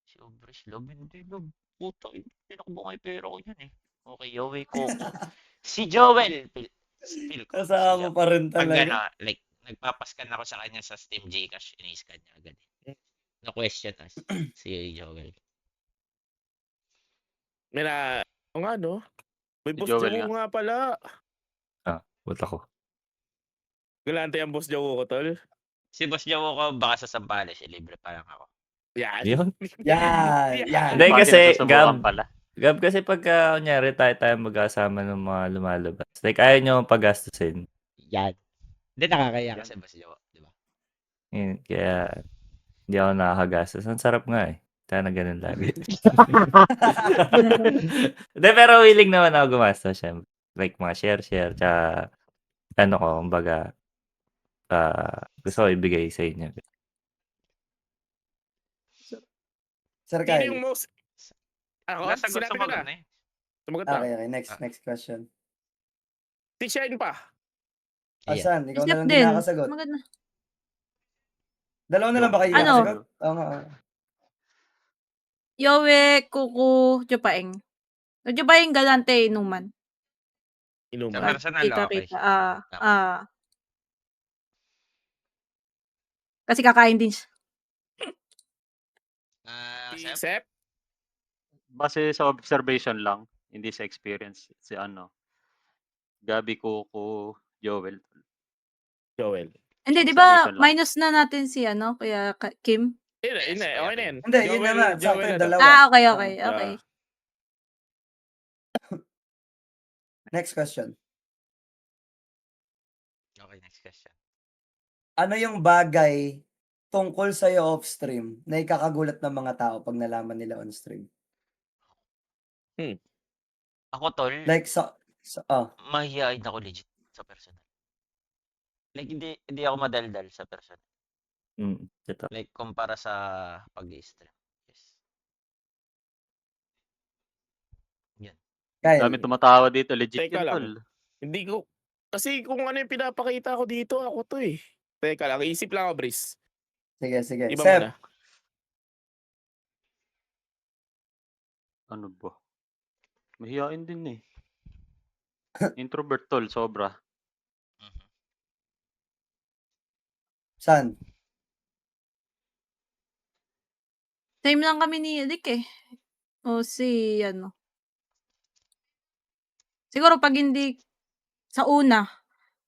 Si Obris Love, hindi Love. Puta, tinakbo nga yung pera ko yan eh. Okay, Yahweh Coco. Si Joel. Feel ko. Kasama pa rin Pag talaga. like, nagpapascan ako sa kanya sa Steam Gcash, ini-scan niya agad. No question us. Si Joel. O nga, no? May Si boss Joel Jowo nga pala. Buta ko. Galante ang boss Jowo ko, tol. Si Boss Jowo ko, baka sa Sambales, libre pa lang ako. Yan. Yun. Yan. Hindi, Bakit kasi, nasusubukan Gab, pala. Gab, kasi pagka, kunyari, tayo mag-asama ng mga lumalabas. Like, ayaw nyo pagastusin. Yan. Hindi nakakaya kasi Boss Jowo, di ba? Yun, kaya, hindi ako nakakagastos. Ang sarap nga eh. Sana ganun lagi. Hindi, pero willing naman ako gumastos, syempre. Like, mga share, tsaka, ano ko, kumbaga, gusto ko ibigay sa inyo. Sir Sino Kyle. yung most... Ako? Nasagot Sinabi sa ko mga na. na eh. Sumagot na. Okay, next question. Si Shine pa. Ayan. Asan? Ikaw na Step lang din. din nakasagot. Maganda. Dalawa na lang ba kayo Ano? nakasagot? Oo nga. Yowe, Kuku, Jupaeng. Jupaeng galante inuman. Sa Inuman. personal lang, okay. Kita. Kasi kakain din siya. Si Sep? Sep? Base sa observation lang, hindi sa experience. Si Gabi Coco, Joel. Joel. Hindi, di ba Observation lang. minus na natin si Kuya Kim? Yun, Yes, okay na yan. Hindi, yun na nga. Sakto Joel, yung ano? dalawa. Okay. Next question. Okay, next question. Ano yung bagay tungkol sa'yo off-stream na ikakagulat ng mga tao pag nalaman nila on-stream? Ako, tol, Like, mahihain ako legit sa personal. Like, hindi ako madaldal sa personal. Ito. Like, kumpara sa pag-i-stream. Yes. Yan. Kyle. Dami tumatawa dito, legit Teka yun, lang. tol. Hindi ko... Kasi kung ano yung pinapakita ko dito, ako to eh. Teka lang, isip lang ako, Brice. Sige. Iba Sep, muna. Ano ba? Mahihain din eh. Introvert, tol, sobra. Mhm. saan? Same lang kami ni Rick eh. O si Siguro pag hindi sa una,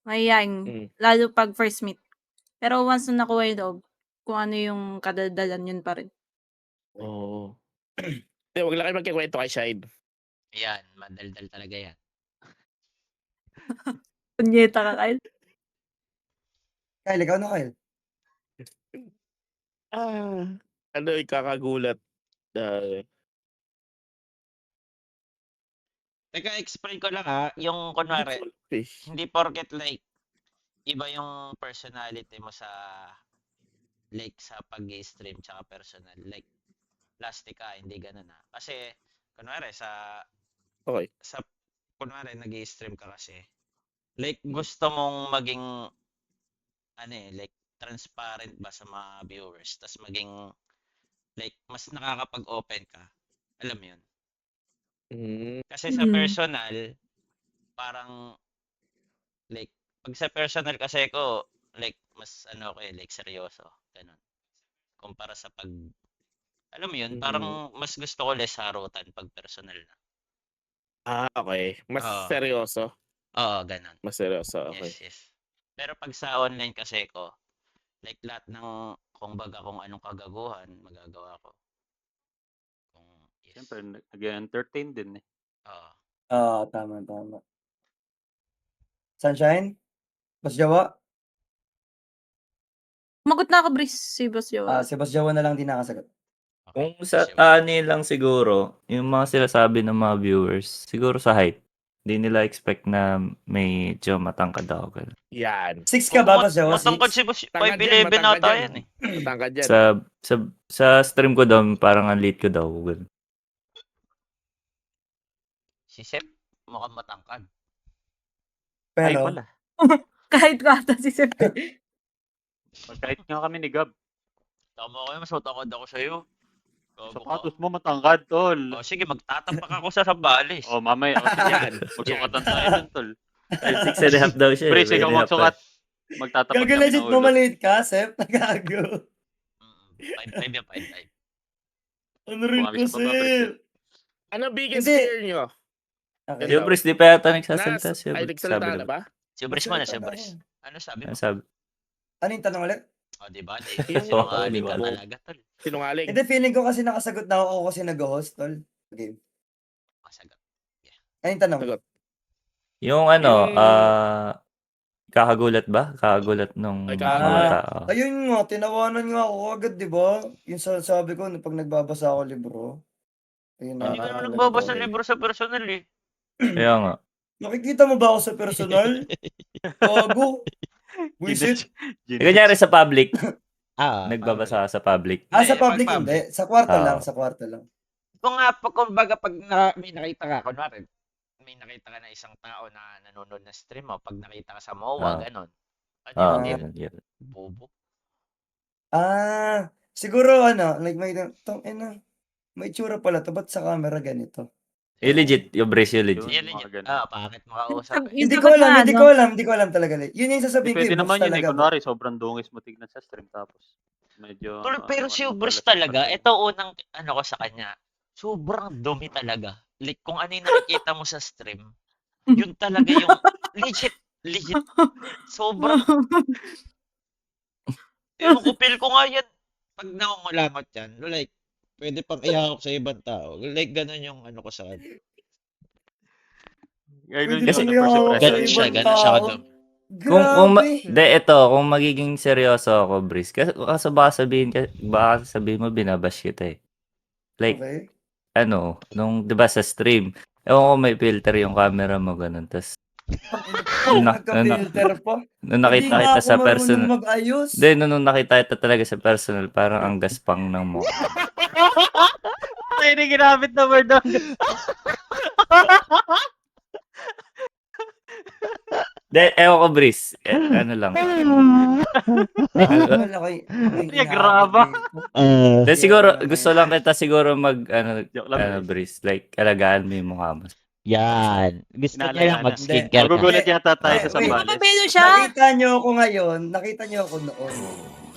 mahihain. Lalo pag first meet. Pero once na nakuha yung loob, kung ano yung kadaldalan yun pa rin. Oo. Hindi, wag lang kayo magkikwento kay Shine. Yan, madaldal talaga yan. Punyeta ka, Kyle. Kyle, ikaw na Kyle. Ano ikakagulat? Teka, explain ko lang yung kunwari, hindi porket like, iba yung personality mo sa, like sa pag-stream tsaka personal. Like, plastic ka, hindi ganun Kasi, kunwari Okay. kunwari nag-stream ka kasi, like gusto mong maging, like transparent ba sa mga viewers, tas maging, like, mas nakakapag-open ka. Alam mo yun? Kasi sa Mm. personal, parang, like, pag sa personal kasi ko, like, mas like, seryoso. Ganun. Kumpara sa alam mo yun, parang mas gusto ko less harutan pag personal na. Okay. Mas Oo. seryoso. Oo, ganun. Mas seryoso, okay. Yes. Pero pag sa online kasi ko, like, lahat ng, kung anong kagaguhan, magagawa ko. Yes. Siyempre, nag-entertain din eh. Oo. Tama. Sunshine? Boss Jawa? Sumagot na ako, Bris, si Boss Jowa. Si Boss Jawa na lang din nakasagot. Kung sa ano lang siguro, yung mga sinasabi ng mga viewers, siguro sa height. Hindi nila expect na medyo matangkad ako. Ganun. Yan. 6 ka ba, Boss Jawa? Matangkad 6? si Boss, Matangkad 5'11 yan, ata matangkad yan eh. Matangkad yan. Sa stream ko daw, parang ang late ko daw. Ganun. Si Sep, mukhang matangkad. Ay Pero, pala. Kahit ko ata si Sep. Kahit nga kami ni Gab. Tama kayo, mas matangkad ako sa'yo. Sapatos mo matangkad, tol. Sige, magtatapak ako sa Sambales. Mamaya. Sige, magsukatan tayo dun, tol. 6.5 daw siya. Bris, ikaw magsukat. Magtatapat gago kami legit ng mo ulo. maliit ka, Sep? Nagago. 5'5 yan, 5'5. Ano rin Bumamis ko, pa ba, Bris? Sep? Ano biggest Hindi. fear nyo? Okay. Yung Bris, di pa yata nagsasalita siya. Ay, nagsalita na ba? Si Bris mo na, si Nagsalita na Bris. ako. Ano sabi mo? Ano sabi? Ano yung tanong ulit? Diba? Yung Sinungaling ka bubong. talaga, tol. Sinungaling. Hindi, feeling ko kasi nakasagot na ako kasi nag-host, tol. Game. Kasagot. Ano yung tanong? Sagot. Yung ano, Yung- kakagulat ba? Kakagulat nung Ay, mga kakagulat. tao. Ayun nga, tinawanan nga ako agad, di ba? Yung sabi ko, pag nagbabasa ako libro. Ayun Hindi na. ka naman nagbabasa libro sa personal eh. Kaya nga. Nakikita mo ba ako sa personal? Gago. Buisit. Kunyari sa public, Ah, nagbabasa ka sa public. Sa Hindi, public pag hindi. Sa kwarto Ah. lang, sa kwarto lang. Kumbaga, pag may nakita ka, kunwari, may nakita ka na isang tao na nanonood na stream mo, pag nakita ka sa MOA, ganon. Ano yun? Ganun. Bobo. Siguro like may tsura pala to, ba't sa camera ganito? Legit, yung Bris, yung legit. Yun, Yan, mga ganun. bakit makausap eh. Hindi ko alam talaga. Yun yung sasabihin ko, Pwede yung naman books yun eh. talaga. Kunwari, sobrang dungis mo tignan sa stream tapos medyo... Tol, pero si ano Bruce pala sa talaga, personal. ito unang ko sa kanya, sobrang dumi talaga. Like, kung ano yung nakikita mo sa stream, yun talaga yung legit, sobrang, yung kupil ko nga yan, pag nakungulangot yan, like, pwede pang ihakap sa ibang tao. Like, ganun yung ko sa kanya. Ganun Pwede yun, pang first ihawak sa Ganun impression. siya, ibang ganun siya tao. kadumi. Grabe. Kung magiging seryoso ako, Bris, kasi baka sabihin mo, binabash kita eh. Like, Okay. nung, di ba sa stream, ewan ko may filter yung camera mo, ganun, tas, Nagka-filter pa. nung Hindi nakita nga kita ako sa marunong personal, mag-ayos. nung nakita kita talaga sa personal, parang ang gaspang ng mukha. Pwede ginamit na word doon. Ewan ko, Bris, ano lang. Graba. Siguro, gusto lang kita siguro Joke lang. Bris, like, alagaan mo yung mukha mo. Yan. Gusto niya lang mag-skincare ka. Magugulat yata tayo sa Wait, Sambales. Mababelo siya. Nakita niyo ako ngayon. Nakita niyo ako noon.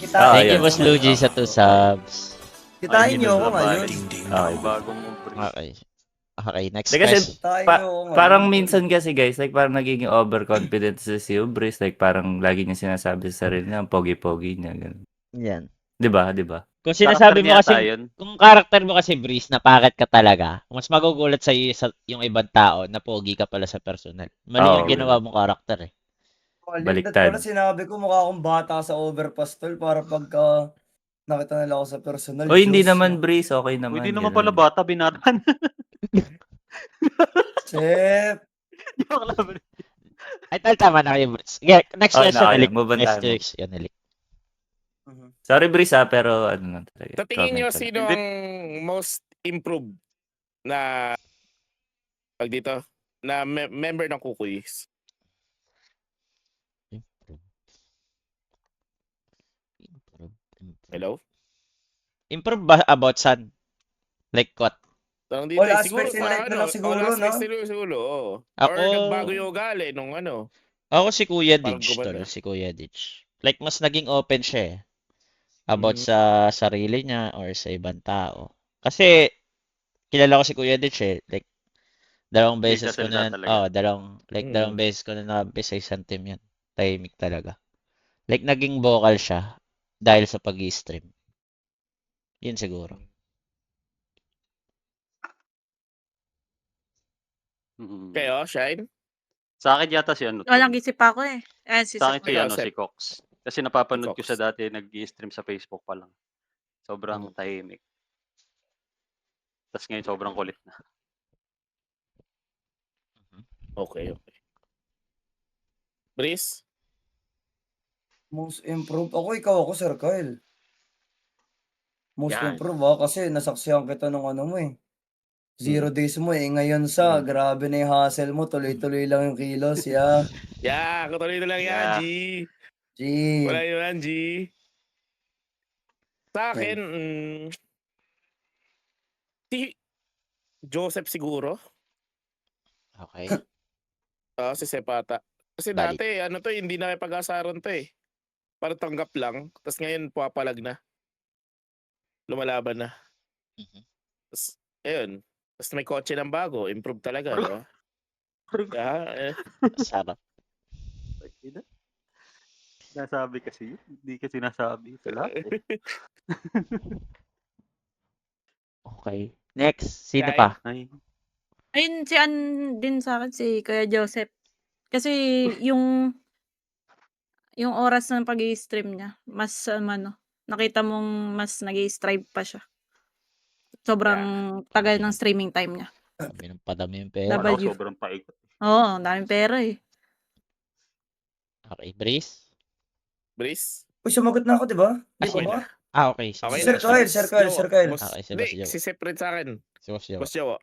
Thank you, yes. Boss Luigi, sa 2 subs. Kitain niyo ako ngayon. Okay. Bagong Okay. Okay, next Kasi, question. Kitain niyo ako ngayon. parang minsan kasi guys, like parang nagiging overconfident si Bris, like parang lagi niya sinasabi sa sarili niya, ang pogi-pogi niya, ganun. Yan. Di ba? Kung sinasabi mo kasi, yun. kung karakter mo kasi, Breeze, na pangit ka talaga, mas magugulat sa iyo yung ibang tao na pogi ka pala sa personal. Mali Oo. yung ginawa mong karakter eh. Baliktad. Pala sinabi ko mukha akong bata sa overpass tol para pagka nakita nila ako sa personal. O hindi Diyos naman, mo. Bris, okay naman. Hindi naman ganun. pala bata, binatan. Sep. Joke lang, bro. Ay, tama na kayo, Bruce. Yeah, next Okay question, na, okay Alik. lang. Move on Next tayo. question, Alik. Sorry, Brice, pero ano lang talaga. Sa tingin nyo, comment ko lang. sino ang most improved na pag dito na member ng Kukuys? Hello? Improve ba about saan? Like what? Tanong dito, All siguro aspects in parang life na lang siguro, all aspects no? in life siguro, oo. Ako, Or nagbago yung ugali nung ano. ako si Kuya Parang Ditch, tol. gumanda. Si Kuya Ditch. Like, mas naging open siya eh. About Mm. sa sarili niya or sa ibang tao. Kasi, kilala ko si Kuya Ditch eh. Like, dalawang Hindi beses siya ko na salita yan. talaga. Oh, dalawang Mm. beses ko na nabi sa isang team yan. Tahimik talaga. Like, naging vocal siya dahil sa pag-i-stream. Yun siguro. Mm. Kayo, Shine? Sa akin yata si ano, Walang tol. isip ako eh. Ayan, si Sa akin si Ikaw, ano, Sep. si Cox. Kasi napapanood ko Si Cox. siya dati nag-i-stream sa Facebook pa lang. Sobrang tahimik. Tapos ngayon sobrang kulit na. Okay, okay. Brice? Most improved. Ikaw, Sir Kyle. Most Yan. improved kasi nasaksihan kita nung ano mo eh. 0 Mm. days mo eh. Ngayon grabe na yung hustle mo. Tuloy-tuloy lang yung kilos, yeah. Yeah, katuloy na lang yan, Yeah. G. G. Wala yun yan, G. Sa akin, si Joseph siguro. Okay. Si Sepata. Kasi Valid. dati, ano to, hindi na may pag-asaran to eh. Para tanggap lang. Tapos ngayon, puwapalag na. Lumalaban na. Mhm. Tapos, ayun. Tapos may kotse ng bago. Improve talaga, di ba? Yeah, Sarap. Nasabi kasi yun. Hindi kasi nasabi sa lahat eh. Okay. Next, sino Shine? pa? Ay, Ayun, si din sa akin, si Kuya Joseph. Kasi yung oras ng pag-i-stream niya, mas nakita mong mas nag-i-strive pa siya. Sobrang tagal ng streaming time niya. Padami yung pera. wala ko W. sobrang paikot. Oo, ang daming pera eh. Okay, Breeze? Brice? Uy, sumagot na ako, di ba? Di Okay ba ba? na. Okay. Okay Sir na. Kyle, Boss Sir Kyle, Jowo. Sir Kyle. Boss, Okay, si hindi, Boss Jowo. si Separate sa akin. Si Boss Jowo. Boss Jowo.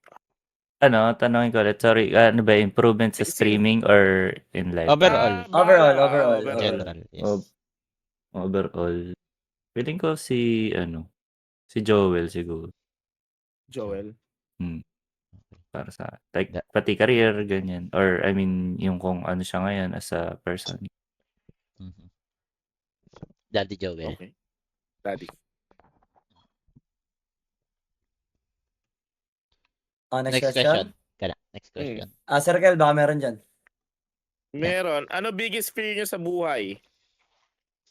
Ano, tanongin ko ulit. Sorry, ano ba, improvement sa Si- streaming or in life? Overall. Overall. Overall. General. Yes. Overall. Feeling ko si Joel siguro. Joel. Para sa, like, Da- pati career, ganyan. Or, I mean, yung kung ano siya ngayon as a person. Mhm. Daddy Joel. Okay. Daddy. Next Next question. Next question. Sir Kyle, baka meron dyan. Meron. Ano biggest fear nyo sa buhay?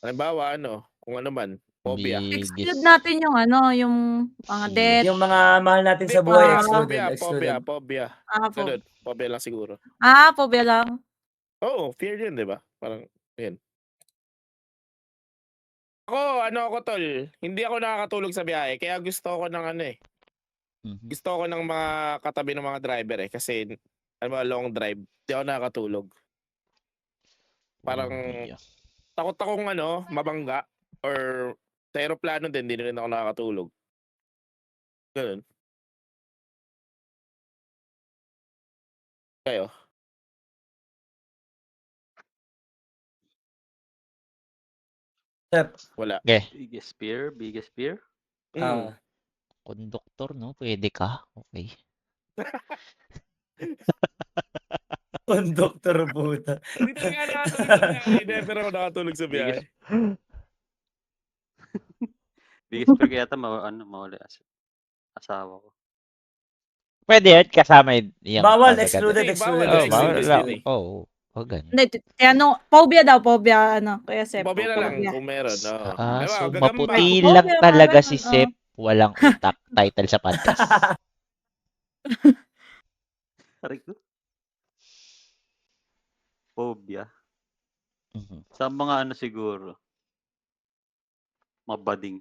Halimbawa, kung ano man. Phobia. Exclude natin yung yung mga debt. Yung mga mahal natin sa Hindi, buhay, phobia, excluded. phobia. Ganun. Phobia lang siguro. Phobia lang. Oo, fear yun, di ba? Parang, yun. Ako, tol. Hindi ako nakakatulog sa biyahe. Kaya gusto ko ng Mhm. Gusto ko ng mga katabi ng mga driver eh. Kasi, long drive. Hindi ako nakakatulog. Parang, takot akong mabangga. Or, sa aeroplano din, hindi rin ako nakakatulog. Ganun. Kayo? Sep. Wala. Okay. Biggest fear? Conductor, no? Pwede ka? Okay. Conductor puta. Hindi talaga nakatulog sa biyahe. Never ako nakatulog sa biyahe. Biggest fear kaya yata mawala asawa ko. Pwede yan, kasama yung Bawal, pamaganda. excluded. Bawal, Oh, excluded. bawal. Oo. Ganun. Hindi, phobia daw, phobia, Kaya Sep. Phobia na lang phobia. kung meron. So gagamba. maputi Oh, lang yeah, talaga parang, si Sep. Walang utak. Title sa podcast. Aray ko. Phobia. Mhm. Sa mga siguro. Mabading.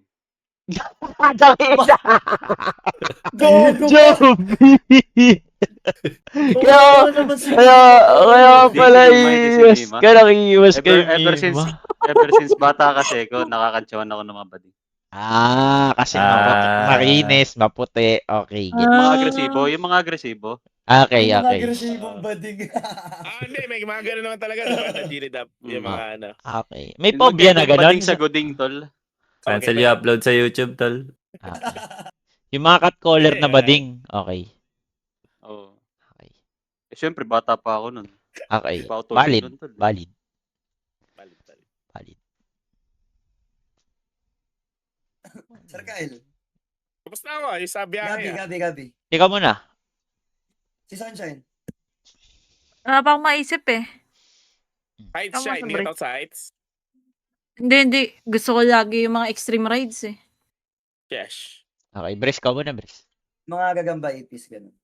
Gogo! Joby! Oo, Kaya, wala naman si kaya, Mima. kaya Hindi, pala si Mima, hindi si iwas Mima. ka lang iwas kay Ever Mima. since bata kasi ako, nakakantsawan ako ng mga bading. Kasi Ah, makinis, maputi. Okay, Mga gets. agresibo, yung mga agresibo. Okay, Yung mga okay. agresibong bading. Hindi, may mga gano'n naman talaga, di ba? Na Gilid up, yung Mm. mga ano. Okay. May Yung phobia na magkaibang bading ganon? sa goding, tol. Okay, cancel ba yung yan? upload sa YouTube, tol. Okay. Yung mga catcaller Hindi, na bading. Okay. Oo. Okay. Eh, syempre, bata pa ako nun. Hindi Okay. pa ako tulog Valid. nun, tol. Valid. Balik, balik. Valid. Sir Kyle. Tapos na ako, yung sa biyahe. Gabi. Ikaw muna. Si Sunshine. Wala pa akong maisip eh. Heights Tama siya, sa hindi break. ka sa heights. Hindi. Gusto ko lagi yung mga extreme rides eh. Yes. Okay. Bres ka muna, Bres. Mga gagamba ipis, ganun.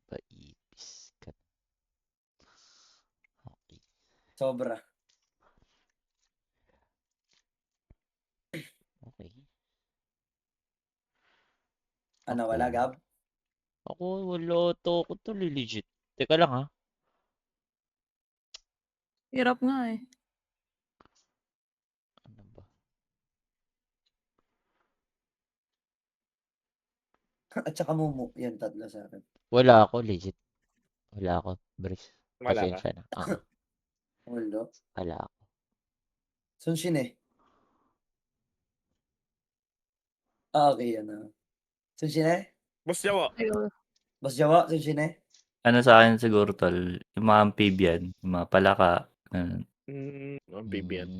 Paipis ka. Okay. Sobra. Okay. Ano, Ako. wala, Gab? Ako, wala to. Ako to, legit. Teka lang, ha? Hirap nga eh. Ano ba? At saka Mumu. Yan, tatlo sa akin. Wala ako, legit. Wala ako, Bres. Wala ka. Pasensya na. Wala. Wala ako. Sunshin eh. Okay, ano. Sunshin eh? Boss Jawo. Ayun. Boss Jawa, Sunshin eh? Ano sa akin siguro, tol, yung mga amphibian, yung mga palaka, ganun. Amphibian.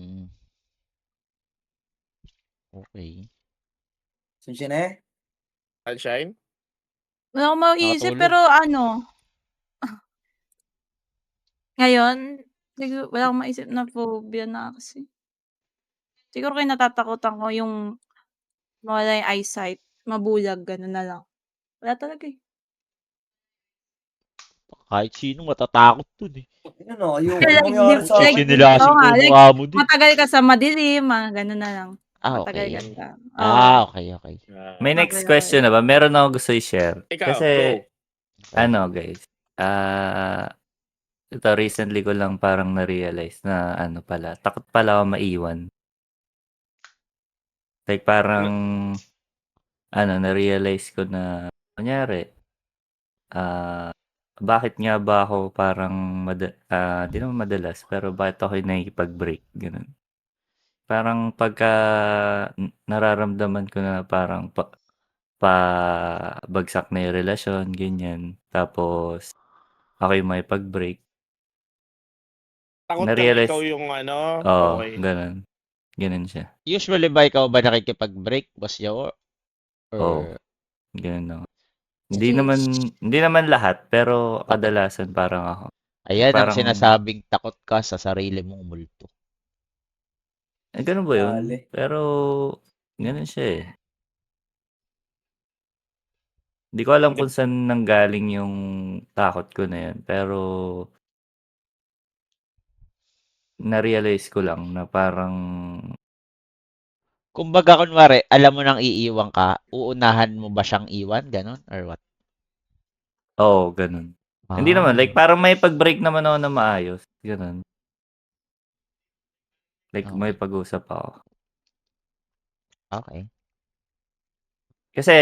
Okay. Sunshin eh? Sunshine? Wala akong maisip Nakatulog. pero ano. Ngayon, wala akong maisip na phobia na kasi. Siguro kayo natatakutan ko yung mawala yung eyesight, mabulag, gano'n na lang. Wala talaga eh. Kahit sino matatakot dun eh. Ano, ayoko Like, mangyari sa like, akin. Sinilasin oo ko nga, yung like, mukha mo dun. matagal ka sa madilim, mga gano'n na lang. Matagal Okay. ka sa, oo. Okay, okay. May Okay, next question okay. na ba? Meron ako gusto i-share. Ikaw, Kasi, go. ano guys, ito recently ko lang parang na-realize na ano pala, takot pala ako maiwan. Like parang, na-realize ko na, kunyari, bakit nga ba ako parang, di naman madalas, pero bakit ako nakikipag-break, ganun. Parang pagka nararamdaman ko na parang pabagsak na yung relasyon, ganyan. Tapos, ako yung makipag-break. Takot kang Na-realize, ikaw yung ano. oo, Okay. ganun. Ganun siya. Usually ba ikaw ba nakikipag-break, Boss Yaw? Oo, Or ganun ako. Hindi naman lahat, pero kadalasan parang ako. ayan ang Parang, sinasabing takot ka sa sarili mong multo. ganun ba yun? Dali. Pero, ganun siya eh. Hindi ko alam kung saan nanggaling yung takot ko na yun. Pero, na-realize ko lang na parang, Kumbaga kunwari, alam mo nang iiwan ka, uunahan mo ba siyang iwan, ganon or what? oo, ganun. Hindi naman, like parang may pag-break naman ako na maayos. Ganun. Like may Okay. pag-usap ako. Okay. Kasi,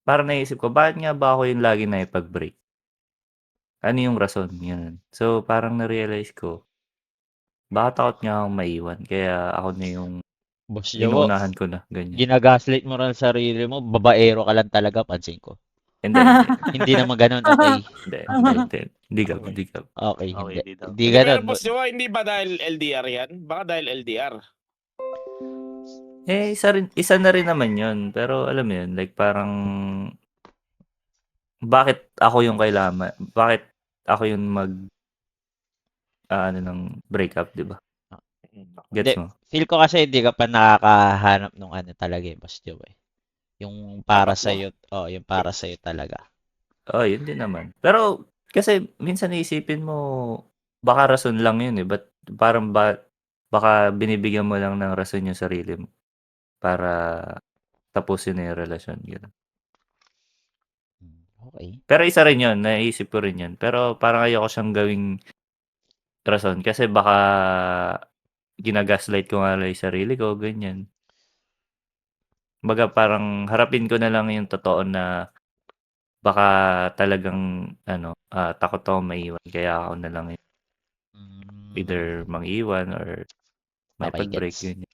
parang naisip ko, bakit nga ba ako yung lagi na ipag-break? Ano yung rason? Ganun. So, parang na-realize ko, baka takot nga akong maiwan. Kaya ako na yung Boss Yaw, inuunahan ko na. Ganyan. ginagaslight mo rin sarili mo, babaero ka lang talaga, pansin ko. Hindi, hindi. Hindi naman ganon, okay. Hindi ka. Okay, Okay, hindi. di daw. Hindi Hindi, pero ganon. Boss Jawo, hindi ba dahil LDR yan? Baka dahil LDR. Eh, isa na rin naman yun. Pero alam mo yun, like parang, bakit ako yung bakit ako yung ng breakup, di ba? Hindi, Gets mo? feel ko kasi hindi ka pa nakakahanap nung ano talaga eh, Boss Joe eh. Yung para Tapat mo. sa'yo, yung para sa'yo talaga. Oo, yun din naman. Pero, kasi minsan iisipin mo, baka rason lang yun eh. Parang baka binibigyan mo lang ng rason yung sarili mo para tapusin na yung relasyon. Gano'n. Okay. Pero isa rin 'yun, naisip ko rin 'yun. Pero parang ayoko siyang gawing rason kasi baka gina-gaslight ko nga lang 'yung sarili ko, ganiyan. Kumbaga parang harapin ko na lang 'yung totoo na baka talagang takot akong maiwan kaya ako na lang Hmm, either mang-iwan or okay, makipag-break, gets. ganiyan.